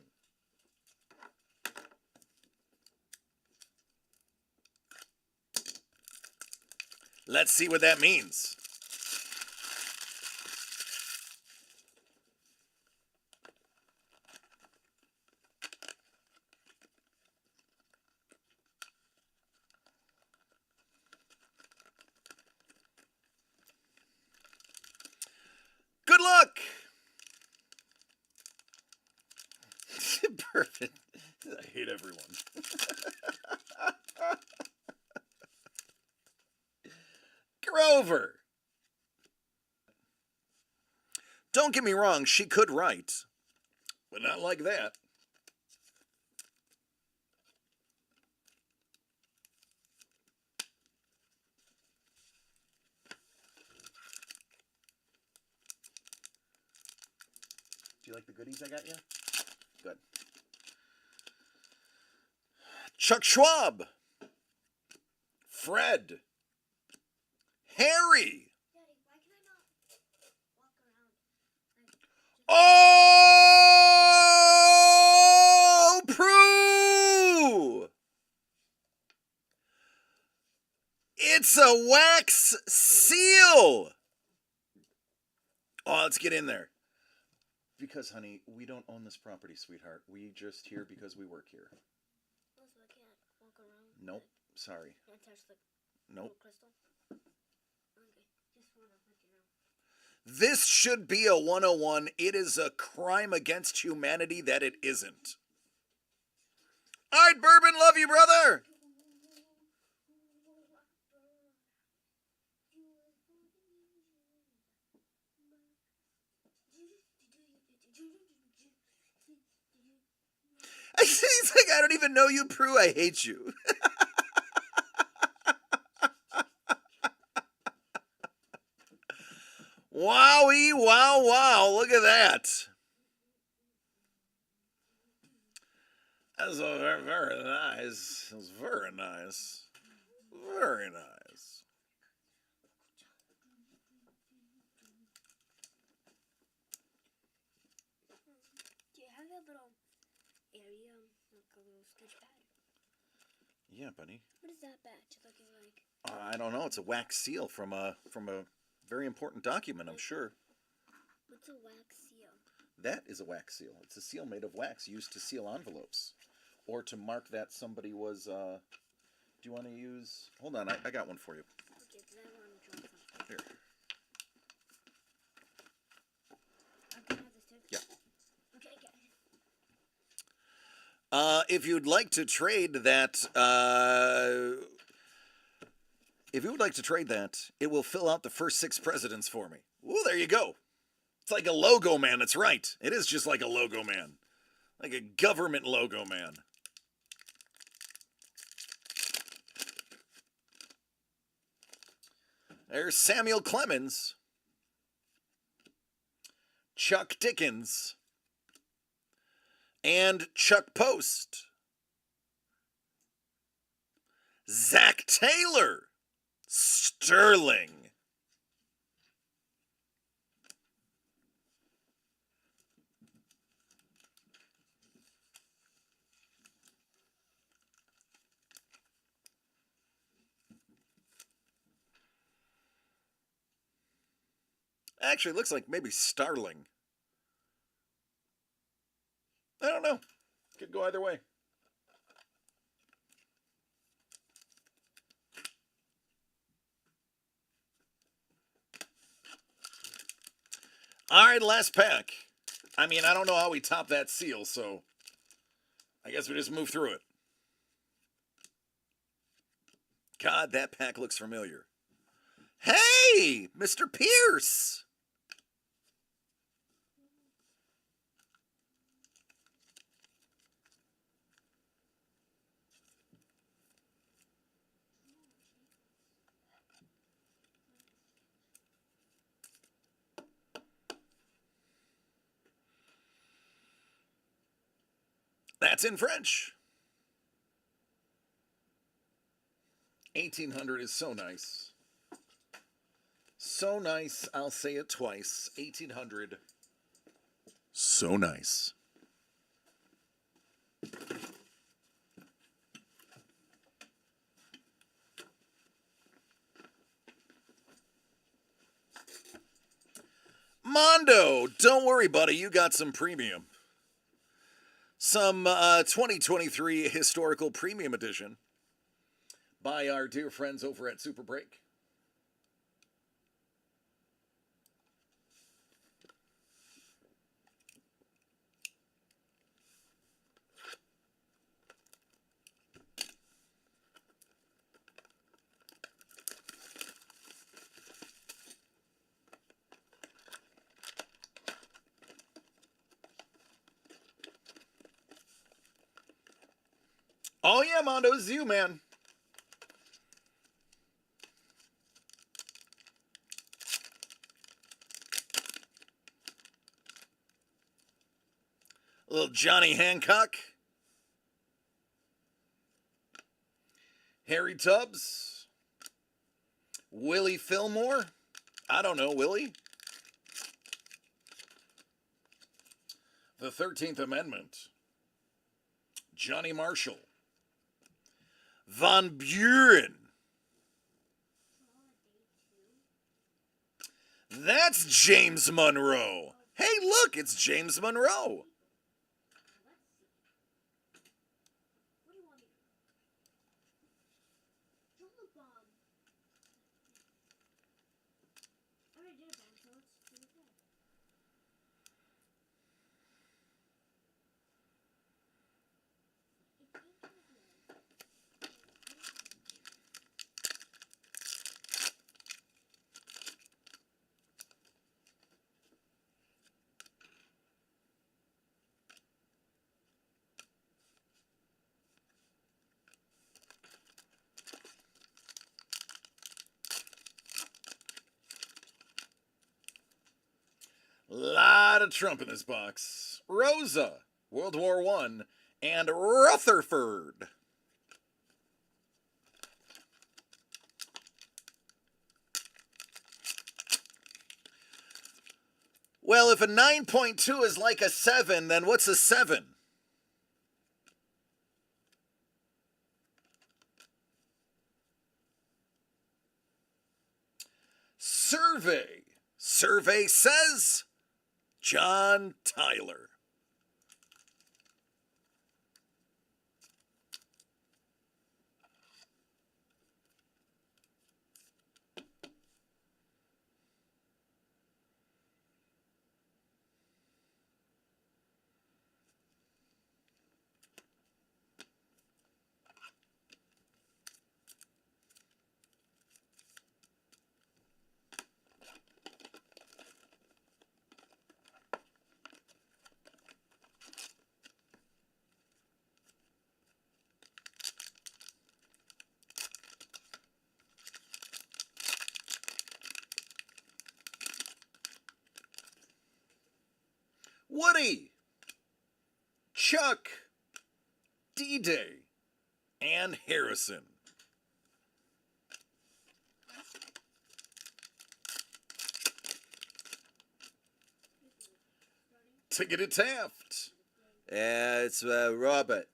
Let's see what that means. Good luck. Perfect. I hate everyone. Grover. Don't get me wrong, she could write, but not like that. Do you like the goodies I got you? Good. Chuck Schwab. Fred. Harry. Daddy, why can I not walk around? Oh, Prue! It's a wax seal. Oh, let's get in there. Because, honey, we don't own this property, sweetheart. We just here because we work here. Oh, so I can't walk around? Nope. Sorry. Can't touch the Nope. crystal? Okay, just wanna let you know. This should be a 101. It is a crime against humanity that it isn't. All right, Bourbon, love you, brother. He's like, I don't even know you, Prue. I hate you. Wowie, wow, wow. Look at that. That's very, very nice. That's very nice. Very nice. Do you have a little area, like a little sketch pad? Yeah, buddy. What is that badge looking like? I don't know. It's a wax seal from a very important document, I'm sure. What's a wax seal? That is a wax seal. It's a seal made of wax used to seal envelopes or to mark that somebody was. Do you want to use? Hold on, I got one for you. Okay, because I want to draw something. Here. I can have this too? Yeah. Okay, get it. If you'd like to trade that, it will fill out the first 6 presidents for me. Ooh, there you go. It's like a logo man. That's right. It is just like a logo man, like a government logo man. There's Samuel Clemens, Chuck Dickens, and Chuck Post. Zach Taylor, Sterling. Actually, it looks like maybe Starling. I don't know. Could go either way. All right, last pack. I mean, I don't know how we top that seal, so I guess we just move through it. God, that pack looks familiar. Hey, Mr. Pierce! That's in French. 1800 is so nice. So nice, I'll say it twice. 1800. So nice. Mondo, don't worry, buddy. You got some premium. Some 2023 Historical Premium Edition by our dear friends over at Super Break. Oh yeah, Mondo, it's you, man. Little Johnny Hancock. Harry Tubbs. Willie Fillmore. I don't know, Willie. The 13th Amendment. Johnny Marshall. Von Buren. That's James Monroe. Hey, look, it's James Monroe. Lot of Trump in this box. Rosa, World War I, and Rutherford. Well, if a 9.2 is like a 7, then what's a 7? Survey. Survey says John Tyler. Woody, Chuck, D-Day, and Harrison. Ticket to Taft. It's Robert.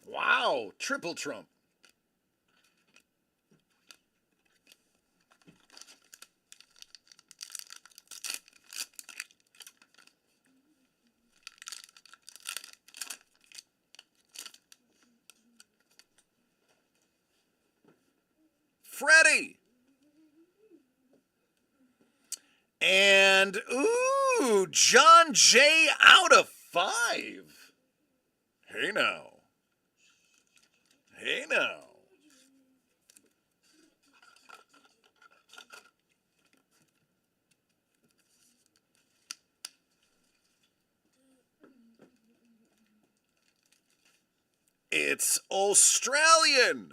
Wow, triple Trump. Freddie. And, ooh, John J. out of 5. Hey now. Hey now. It's Australian.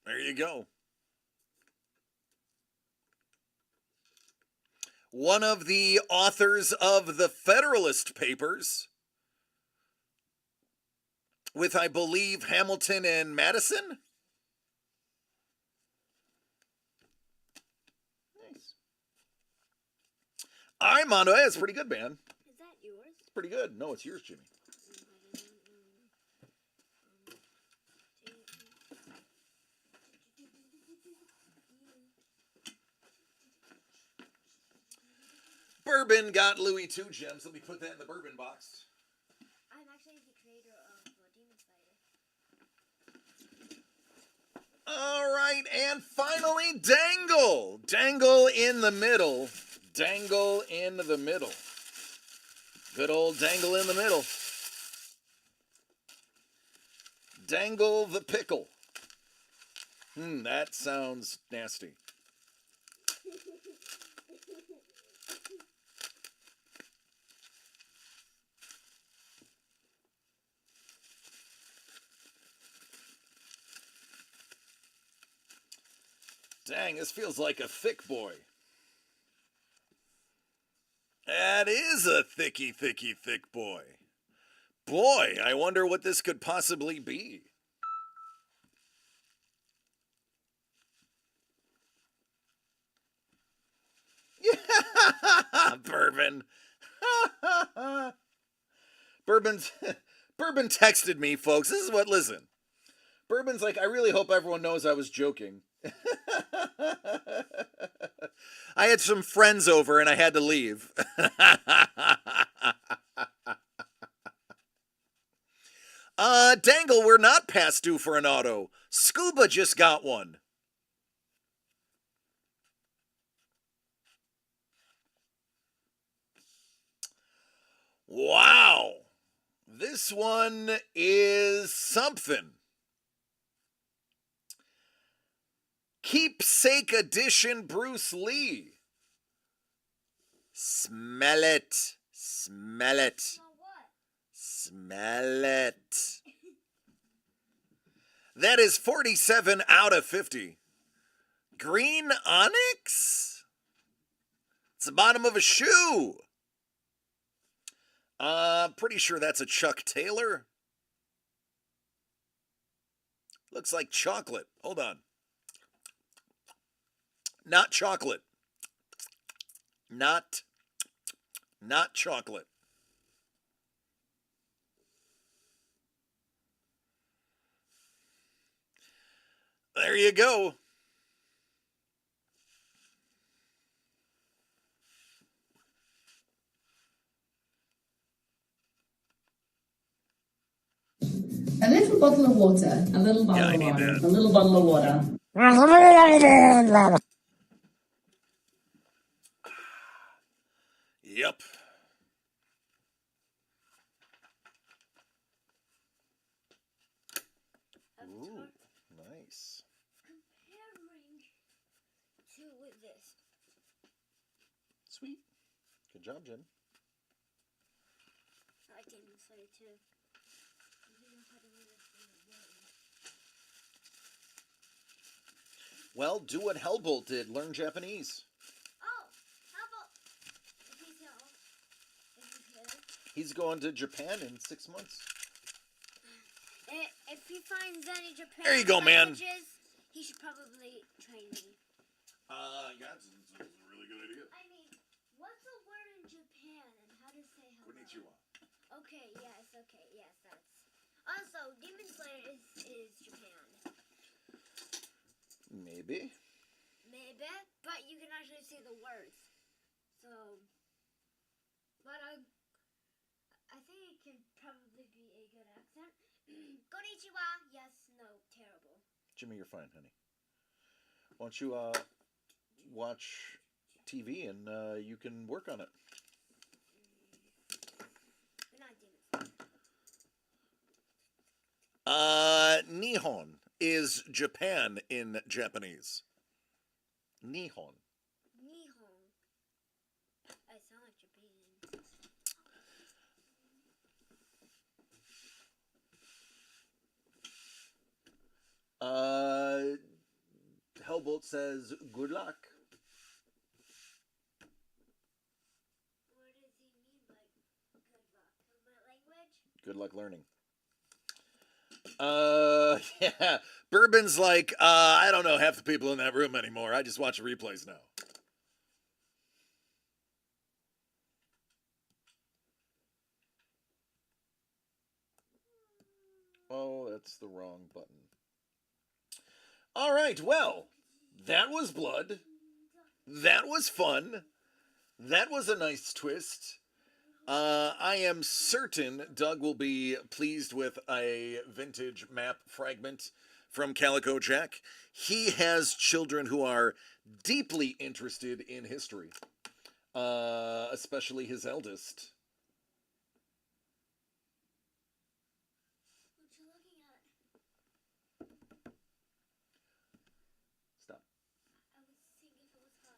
There you go. One of the authors of the Federalist Papers, with, I believe, Hamilton and Madison. Nice. All right, Mondo, that's pretty good, man. Is that yours? It's pretty good. No, it's yours, Jimmy. Bourbon got Louis 2 gems. Let me put that in the bourbon box. I'm actually the creator of Demon Slayer. All right, and finally, Dangle. Dangle in the middle. Dangle in the middle. Good old Dangle in the middle. Dangle the pickle. That sounds nasty. Dang, this feels like a thick boy. That is a thicky, thicky, thick boy. Boy, I wonder what this could possibly be. Bourbon. Bourbon texted me, folks. This is what, listen. Bourbon's like, I really hope everyone knows I was joking. I had some friends over and I had to leave. Dangle, we're not past due for an auto. Scuba just got one. Wow. This one is something. Keepsake edition Bruce Lee. Smell it. Smell it. Smell it. That is 47 out of 50. Green onyx? It's the bottom of a shoe. Pretty sure that's a Chuck Taylor. Looks like chocolate. Hold on. Not chocolate. Not chocolate. There you go. A little bottle of water. A little bottle I of need water. that. A little bottle of water. Yep. Ooh, nice. Comparing to with this. Sweet. Good job, Jen. I like Demon Slayer too. You know how to read it from the word. Well, do what Hellbolt did. Learn Japanese. Oh, how about if he's here? He's going to Japan in 6 months. If he finds any Japan There you go, man. languages, he should probably train me. That's a really good idea. I mean, what's a word in Japan and how to say hello? Konnichiwa. Okay, yes, that's. Also, Demon Slayer is Japan. Maybe. Maybe, but you can actually see the words. So, but I think it can probably be a good accent. Konnichiwa. Yes. No. Terrible. Jimmy, you're fine, honey. Why don't you watch TV and you can work on it. But not Demon Slayer. Nihon is Japan in Japanese. Nihon. Nihon. I sound like Japan. Hellbolt says, good luck. What does he mean by good luck? My language? Good luck learning. Yeah. Bourbon's like, I don't know half the people in that room anymore. I just watch the replays now. Oh, that's the wrong button. All right, well, that was blood. That was fun. That was a nice twist. I am certain Doug will be pleased with a vintage map fragment from Calico Jack. He has children who are deeply interested in history, especially his eldest. What you looking at? Stop. I was seeing if it was hot.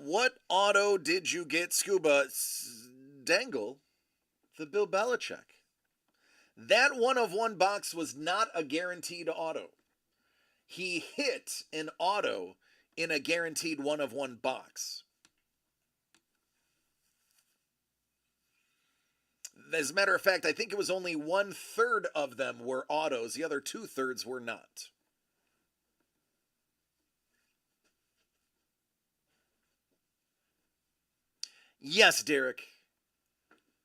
What auto did you get, Scuba? Dangle, the Bill Belichick. That 1-of-1 box was not a guaranteed auto. He hit an auto in a guaranteed 1-of-1 box. As a matter of fact, I think it was only 1/3 of them were autos. The other 2/3 were not. Yes, Derek.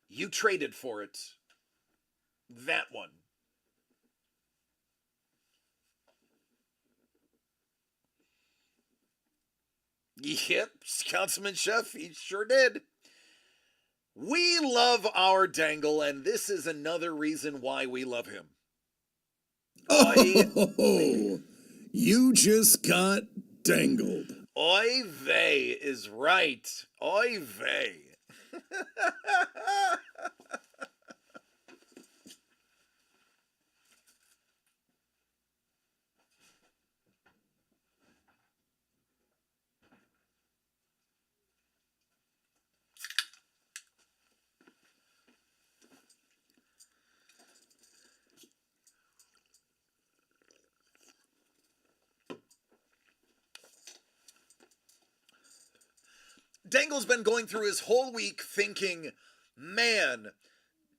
You traded for it. That one. Yep, Councilman Chef, he sure did. We love our Dangle, and this is another reason why we love him. Oh, you just got dangled. Oy vey is right. Oy vey. Dangle's been going through his whole week thinking, man,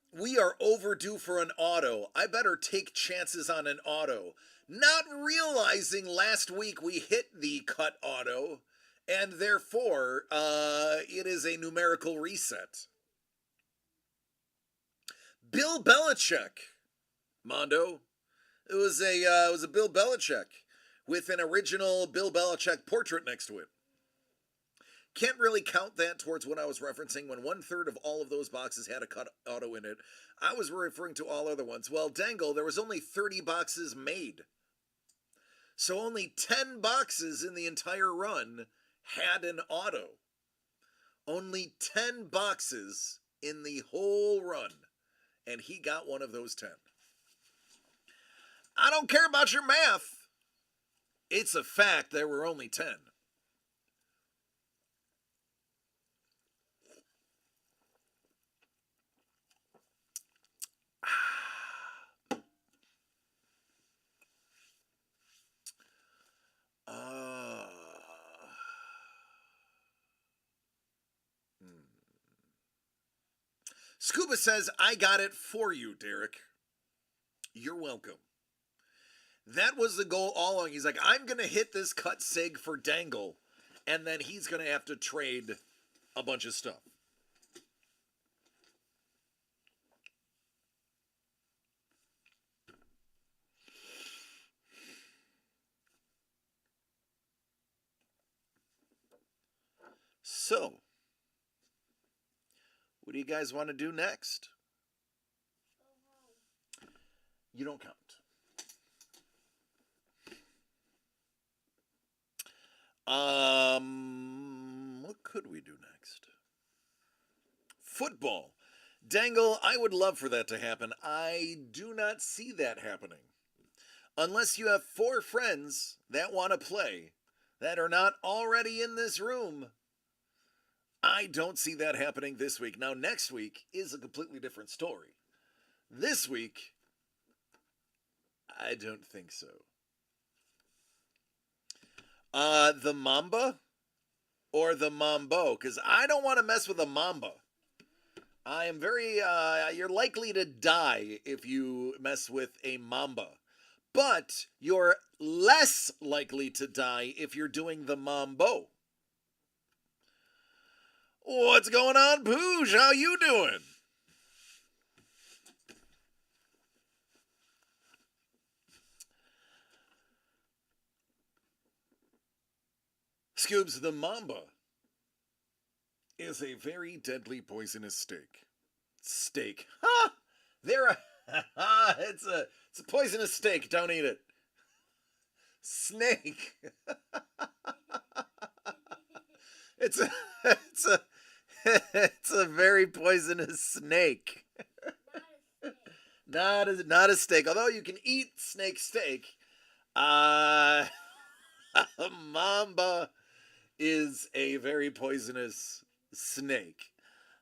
we are overdue for an auto. I better take chances on an auto. Not realizing last week we hit the cut auto, and therefore it is a numerical reset. Bill Belichick, Mondo. It was a Bill Belichick with an original Bill Belichick portrait next to it. Can't really count that towards what I was referencing when 1/3 of all of those boxes had a cut auto in it. I was referring to all other ones. Well, Dangle, there was only 30 boxes made. So only 10 boxes in the entire run had an auto. Only 10 boxes in the whole run. And he got one of those 10. I don't care about your math. It's a fact there were only 10. Scuba says, I got it for you, Derek. You're welcome. That was the goal all along. He's like, I'm going to hit this cut sig for Dangle, and then he's going to have to trade a bunch of stuff. So, what do you guys want to do next? You don't count. What could we do next? Football. Dangle, I would love for that to happen. I do not see that happening. Unless you have 4 friends that want to play that are not already in this room, I don't see that happening this week. Now, next week is a completely different story. This week, I don't think so. The Mamba or the Mambo? Because I don't want to mess with a Mamba. I am very, you're likely to die if you mess with a Mamba. But you're less likely to die if you're doing the Mambo. What's going on, Pooj? How you doing? Scoobs, the Mamba is a very deadly poisonous steak. Ha! It's a poisonous steak. Don't eat it. Snake. It's a very poisonous snake. Not a steak. Although you can eat snake steak. Mamba is a very poisonous snake.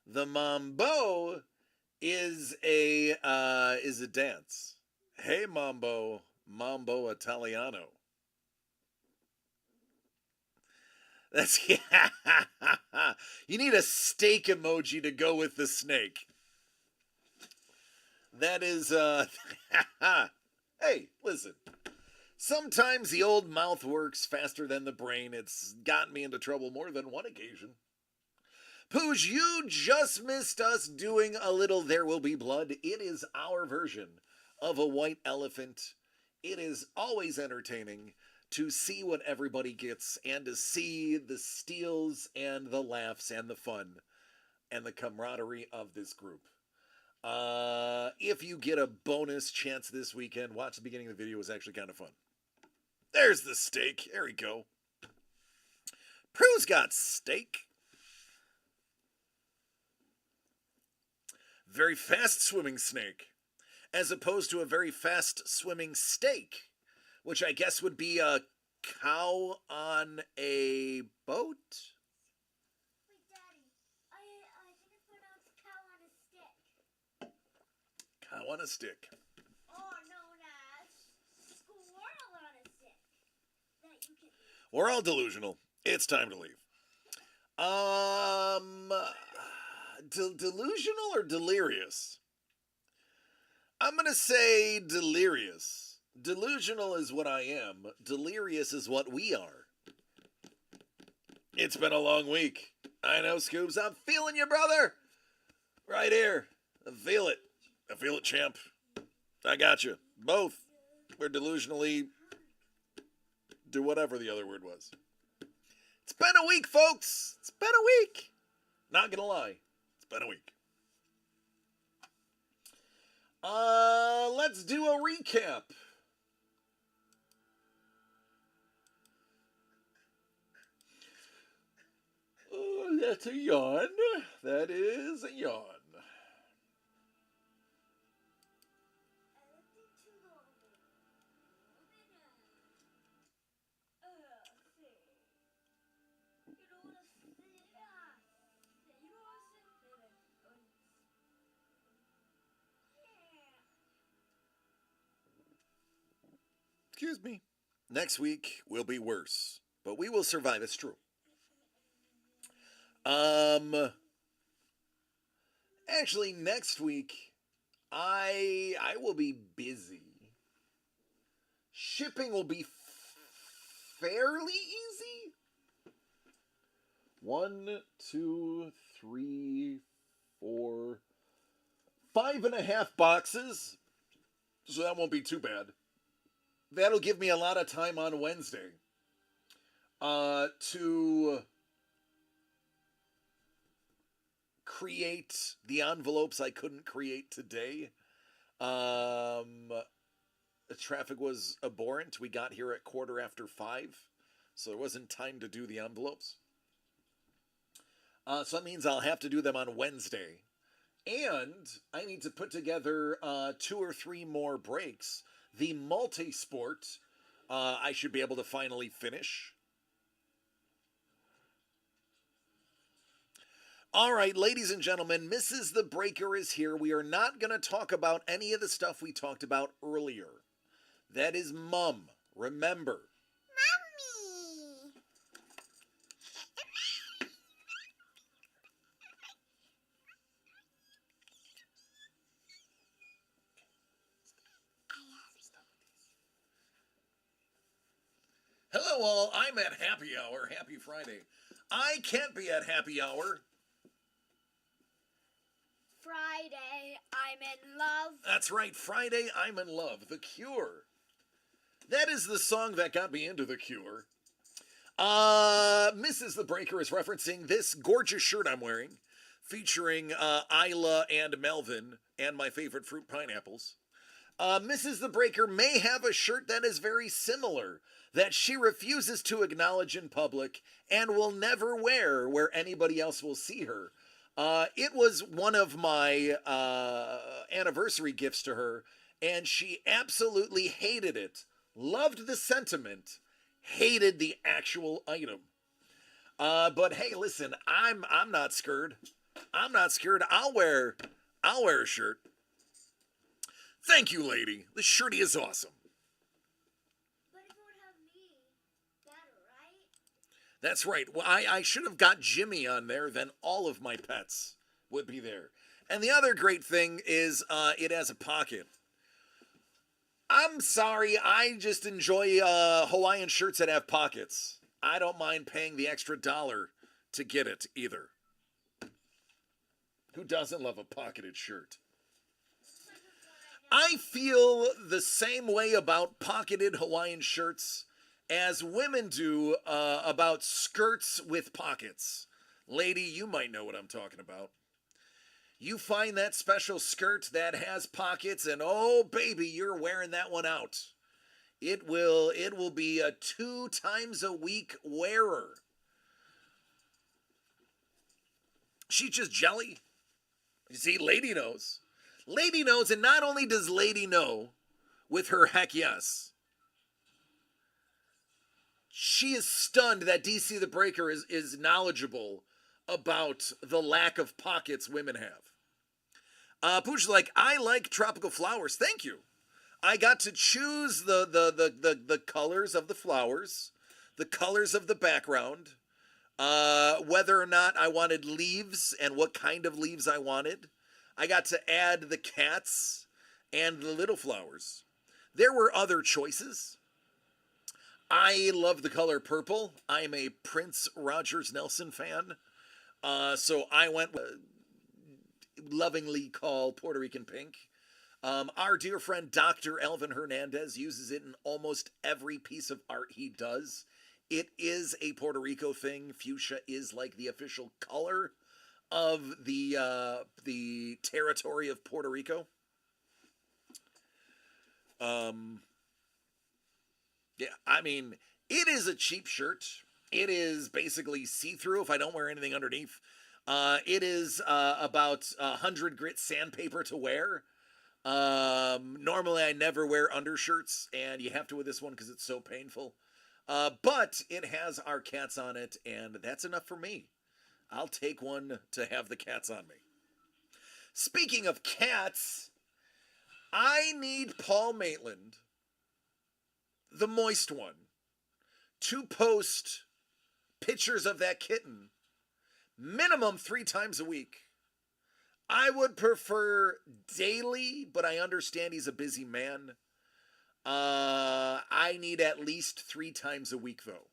The Mambo is a dance. Hey Mambo Italiano. That's you need a steak emoji to go with the snake. That is hey, listen. Sometimes the old mouth works faster than the brain. It's gotten me into trouble more than one occasion. Pooj, you just missed us doing a little There Will Be Blood. It is our version of a white elephant. It is always entertaining to see what everybody gets and to see the steals and the laughs and the fun and the camaraderie of this group. If you get a bonus chance this weekend, watch the beginning of the video. It was actually kind of fun. There's the steak. There we go. Prue's got steak. Very fast swimming snake. As opposed to a very fast swimming steak. Which I guess would be a cow on a boat? Wait, Daddy. I think it's pronounced cow on a stick. Cow on a stick. Or known as squirrel on a stick. That you can eat. We're all delusional. It's time to leave. Delusional or delirious? I'm going to say delirious. Delusional is what I am. Delirious is what we are. It's been a long week. I know, Scoobs. I'm feeling you, brother. Right here. I feel it. I feel it, champ. I got you. Both. We're delusionally... do whatever the other word was. It's been a week, folks. It's been a week. Not gonna lie. It's been a week. Let's do a recap. Oh, that's a yawn. That is a yawn. Excuse me. Next week will be worse, but we will survive. It's true. Actually, next week I will be busy. Shipping will be fairly easy. 1, 2, 3, 4, 5.5 boxes. So that won't be too bad. That'll give me a lot of time on Wednesday to create the envelopes I couldn't create today. The traffic was abhorrent. We got here at 5:15, so there wasn't time to do the envelopes. So that means I'll have to do them on Wednesday. And I need to put together 2 or 3 more breaks. The multi-sport, I should be able to finally finish. All right, ladies and gentlemen, Mrs. The Breaker is here. We are not going to talk about any of the stuff we talked about earlier. That is Mum. Remember. Mommy. Hello all, I'm at Happy Hour. Happy Friday. I can't be at Happy Hour. Friday, I'm in love. That's right, Friday, I'm in love. The Cure. That is the song that got me into The Cure. Mrs. The Breaker is referencing this gorgeous shirt I'm wearing, featuring Isla and Melvin and my favorite fruit, pineapples. Mrs. The Breaker may have a shirt that is very similar, that she refuses to acknowledge in public and will never wear where anybody else will see her. It was one of my anniversary gifts to her, and she absolutely hated it. Loved the sentiment, hated the actual item. But hey, listen, I'm not scared. I'm not scared. I'll wear a shirt. Thank you, lady. The shirty is awesome. But it won't have me. Better, right? That's right. Well, I should have got Jimmy on there, then all of my pets would be there. And the other great thing is it has a pocket. I'm sorry, I just enjoy Hawaiian shirts that have pockets. I don't mind paying the extra $1 to get it either. Who doesn't love a pocketed shirt? I feel the same way about pocketed Hawaiian shirts as women do about skirts with pockets. Lady, you might know what I'm talking about. You find that special skirt that has pockets, and oh baby, you're wearing that one out. It will be a 2 times a week wearer. She's just jelly. You see, Lady knows. Lady knows, and not only does Lady know with her heck yes, she is stunned that DC the Breaker is knowledgeable about the lack of pockets women have. Pooch's like, I like tropical flowers. Thank you. I got to choose the colors of the flowers, the colors of the background, whether or not I wanted leaves and what kind of leaves I wanted. I got to add the cats and the little flowers. There were other choices. I love the color purple. I'm a Prince Rogers Nelson fan. So I went with lovingly called Puerto Rican pink. Our dear friend Dr. Elvin Hernandez uses it in almost every piece of art he does. It is a Puerto Rico thing. Fuchsia is like the official color of the territory of Puerto Rico. Yeah, I mean, it is a cheap shirt. It is basically see-through if I don't wear anything underneath. It is about 100 grit sandpaper to wear. Normally I never wear undershirts, and you have to with this one because it's so painful. But it has our cats on it, and that's enough for me. I'll take one to have the cats on me. Speaking of cats, I need Paul Maitland, the moist one, to post pictures of that kitten minimum 3 times a week. I would prefer daily, but I understand he's a busy man. I need at least 3 times a week, though.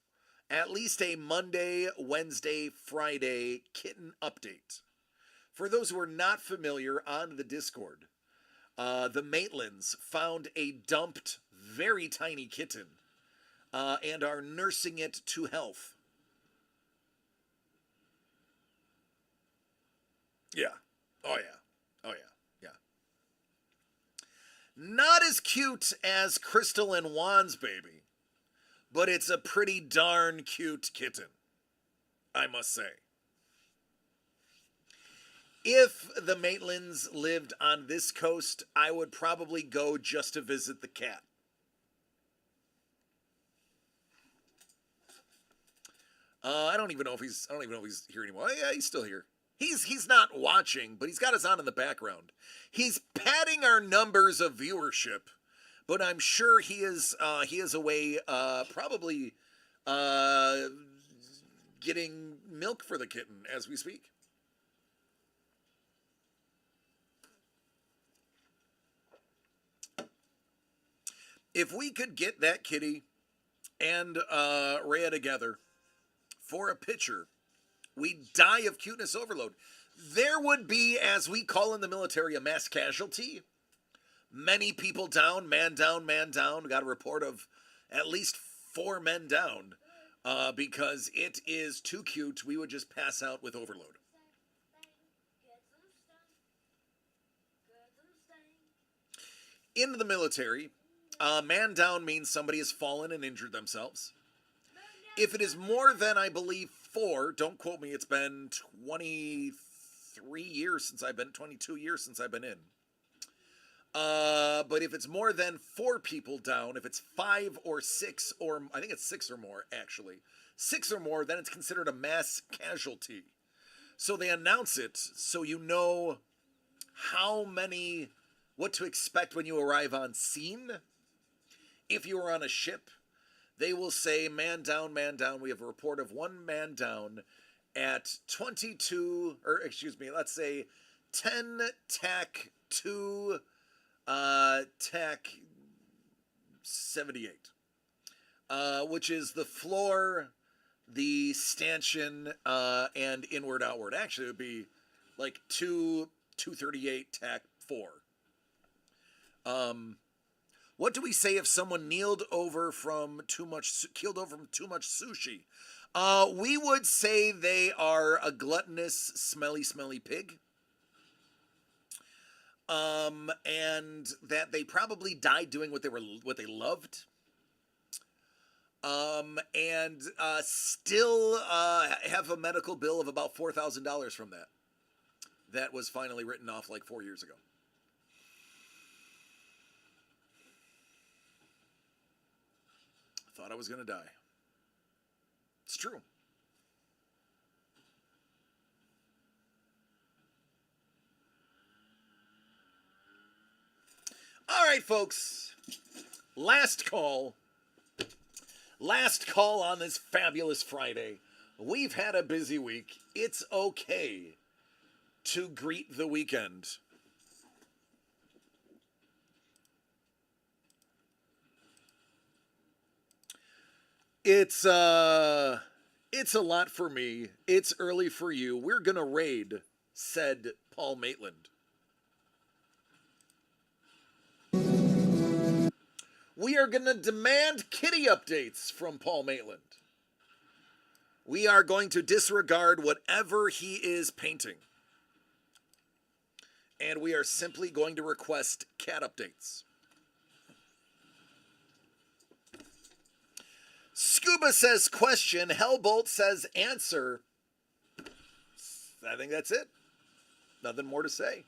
At least a Monday, Wednesday, Friday kitten update. For those who are not familiar, on the Discord, the Maitlands found a dumped, very tiny kitten and are nursing it to health. Yeah. Oh yeah. Oh yeah. Yeah. Not as cute as Crystal and Juan's baby, but it's a pretty darn cute kitten, I must say. If the Maitlands lived on this coast, I would probably go just to visit the cat. I don't even know if he's here anymore. Oh, yeah, he's still here. He's not watching, but he's got us on in the background. He's padding our numbers of viewership, but I'm sure he is away probably getting milk for the kitten as we speak. If we could get that kitty and Rhea together for a picture, we'd die of cuteness overload. There would be, as we call in the military, a mass casualty. Many people down, man down, man down. We got a report of at least 4 men down because it is too cute. We would just pass out with overload. In the military, man down means somebody has fallen and injured themselves. If it is more than, I believe, 4, don't quote me, it's been 23 years since I've been, 22 years since I've been in. But if it's more than 4 people down, if it's 5 or 6, or I think it's 6 or more, actually. 6 or more, then it's considered a mass casualty. So they announce it so you know what to expect when you arrive on scene. If you are on a ship, they will say, man down, we have a report of 1 man down at 22, or excuse me, let's say 10 TAC 2 TAC 78, which is the floor, the stanchion, and inward outward. Actually, it would be like 238 TAC 4. What do we say if someone keeled over from too much sushi? We would say they are a gluttonous, smelly pig. And that they probably died doing what they loved. And still have a medical bill of about $4,000 from that. That was finally written off like 4 years ago. Thought I was going to die. It's true. All right, folks. Last call on this fabulous Friday. We've had a busy week. It's okay to greet the weekend. It's a lot for me. It's early for you. We're gonna raid, said Paul Maitland. We are gonna demand kitty updates from Paul Maitland. We are going to disregard whatever he is painting. And we are simply going to request cat updates. Scuba says question, Hellbolt says answer. I think that's it. Nothing more to say.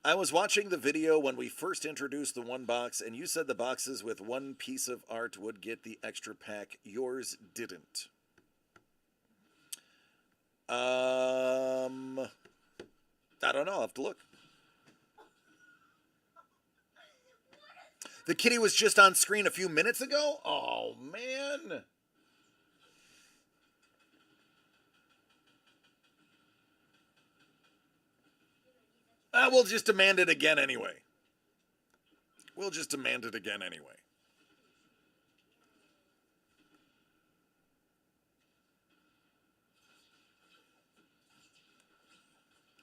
I was watching the video when we first introduced the 1 box, and you said the boxes with 1 piece of art would get the extra pack. Yours didn't. I don't know. I'll have to look. The kitty was just on screen a few minutes ago? Oh, man. We'll just demand it again anyway.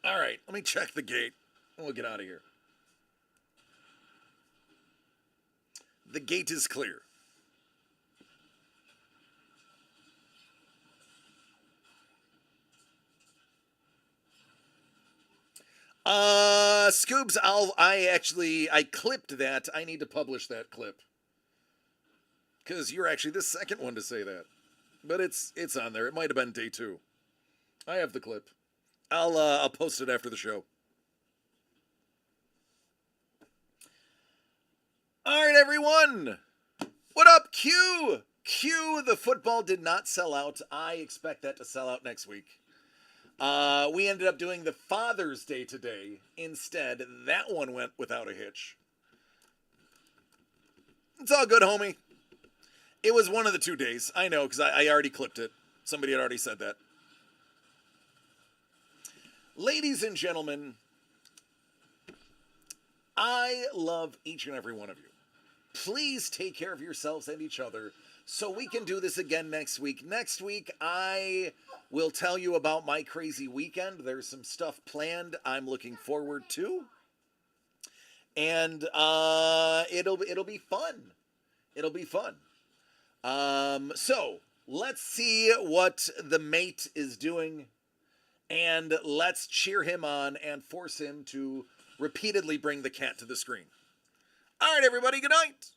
All right, let me check the gate, and we'll get out of here. The gate is clear. Scoobs, I clipped that. I need to publish that clip. Because you're actually the second one to say that. But it's on there. It might have been day 2. I have the clip. I'll post it after the show. All right, everyone. What up, Q? Q, the football did not sell out. I expect that to sell out next week. We ended up doing the Father's Day today instead. That one went without a hitch. It's all good, homie. It was one of the 2 days. I know, because I already clipped it. Somebody had already said that. Ladies and gentlemen, I love each and every one of you. Please take care of yourselves and each other so we can do this again next week. Next week, I will tell you about my crazy weekend. There's some stuff planned I'm looking forward to. And it'll be fun. It'll be fun. So let's see what the mate is doing, and let's cheer him on and force him to repeatedly bring the cat to the screen. All right, everybody, good night.